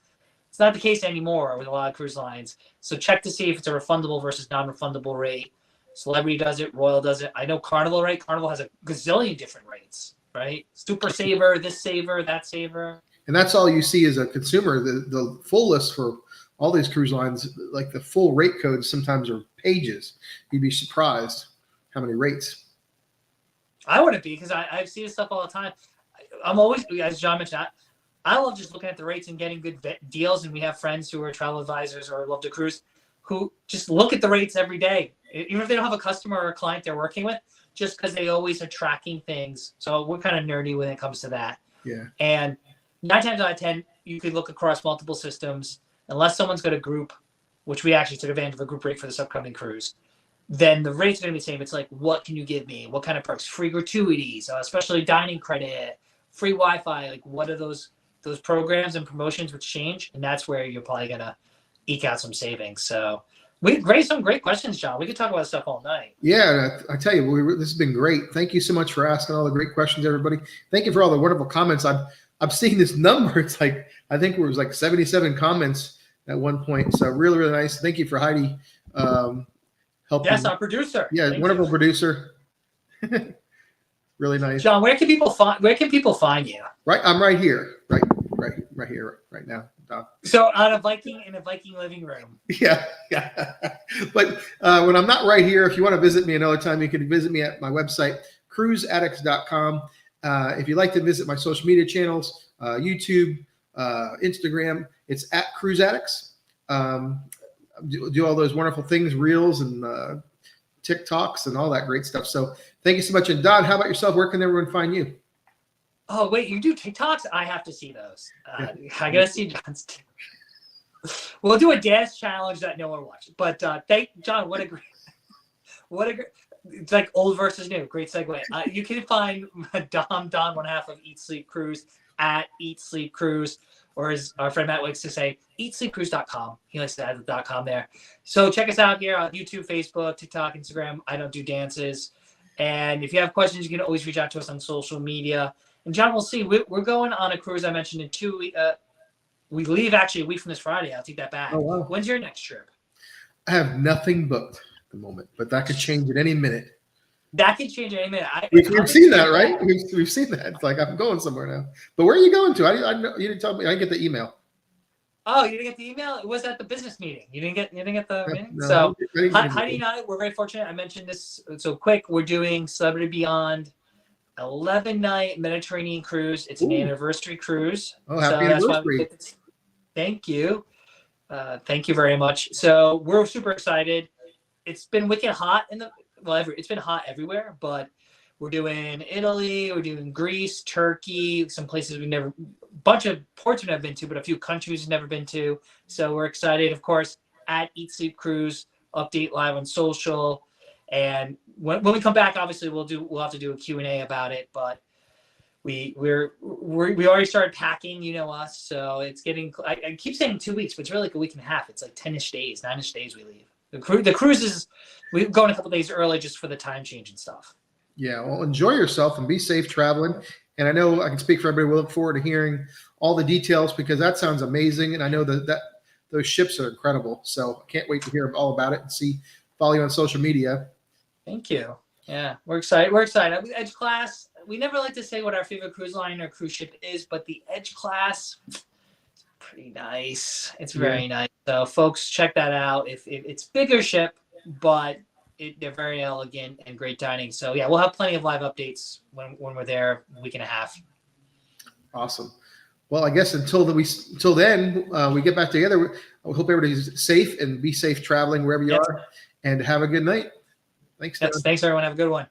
It's not the case anymore with a lot of cruise lines. So check to see if it's a refundable versus non-refundable rate. Celebrity does it, Royal does it. I know Carnival, right? Carnival has a gazillion different rates, right? Super saver, this saver, that saver. And that's all you see as a consumer. The full list for all these cruise lines, like the full rate codes, sometimes are pages. You'd be surprised how many rates. I wouldn't be because I see this stuff all the time. I'm always, as John mentioned, I love just looking at the rates and getting good deals. And we have friends who are travel advisors or love to cruise who just look at the rates every day, even if they don't have a customer or a client they're working with, just because they always are tracking things. So we're kind of nerdy when it comes to that. Yeah. And 9 times out of 10, you could look across multiple systems. Unless someone's got a group, which we actually took advantage of a group rate for this upcoming cruise, then the rate's going to be the same. It's like, what can you give me? What kind of perks? Free gratuities, especially dining credit, free Wi-Fi. Like, what are those programs and promotions which change? And that's where you're probably going to eke out some savings. So some great questions, John. We could talk about stuff all night. Yeah, I tell you, this has been great. Thank you so much for asking all the great questions, everybody. Thank you for all the wonderful comments. I'm seeing this number. It's like, I think it was like 77 comments at one point. So really, really nice. Thank you for Heidi helping. Yes, our producer. Yeah, Thank wonderful you. Producer. Really nice. John, where can people find you? Right, I'm right here. Right here, right now. So in a Viking living room. Yeah. But when I'm not right here, if you want to visit me another time, you can visit me at my website, cruiseaddicts.com. If you'd like to visit my social media channels, YouTube, Instagram, it's at Cruise Addicts. Do all those wonderful things, reels and TikToks and all that great stuff. So thank you so much. And Don, how about yourself? Where can everyone find you? Oh, wait, you do TikToks? I have to see those. I got to see John's. We'll do a dance challenge that no one watches. But thank John. What a great, it's like old versus new. Great segue. You can find Don, one half of Eat Sleep Cruise at Eat Sleep Cruise, or as our friend Matt likes to say, eatsleepcruise.com. He likes to add the .com there. So check us out here on YouTube, Facebook, TikTok, Instagram. I don't do dances. And if you have questions, you can always reach out to us on social media. And John, we'll see. We're going on a cruise I mentioned in 2 weeks. We leave actually a week from this Friday. I'll take that back. Oh, wow. When's your next trip? I have nothing booked at the moment, but that could change at any minute. That could change any minute. We've seen that, right? We've seen that. It's like I'm going somewhere now. But where are you going to? I you didn't tell me. I didn't get the email. Oh, you didn't get the email? It was at the business meeting. You didn't get the meeting? No, So Heidi and I, we're very fortunate. I mentioned this so quick. We're doing Celebrity Beyond 11-night Mediterranean cruise. It's an anniversary cruise. Oh, happy anniversary. Thank you. Thank you very much. So we're super excited. It's been wicked hot it's been hot everywhere, but we're doing Italy, we're doing Greece, Turkey, some places bunch of ports we've never been to, but a few countries we've never been to. So we're excited, of course, at Eat Sleep Cruise, update live on social. And when we come back, obviously we'll have to do a Q&A about it, but we already started packing, you know us. So it's getting, I keep saying 2 weeks, but it's really like a week and a half. It's like 10-ish days, 9-ish days we leave. The cruise we're going a couple days early just for the time change and stuff. Yeah, well, enjoy yourself and be safe traveling. And I know I can speak for everybody. We'll look forward to hearing all the details because that sounds amazing. And I know that those ships are incredible. So I can't wait to hear all about it and follow you on social media. Thank you. Yeah, we're excited. Edge Class, we never like to say what our favorite cruise line or cruise ship is, but the Edge Class, pretty nice. It's Yeah. very nice. So folks, check that out. If it's bigger ship, but they're very elegant and great dining. So yeah, we'll have plenty of live updates when we're there a week and a half. Awesome. Well, I guess until then we get back together. I hope everybody's safe and be safe traveling wherever you are, and have a good night. Thanks. Thanks everyone. Have a good one.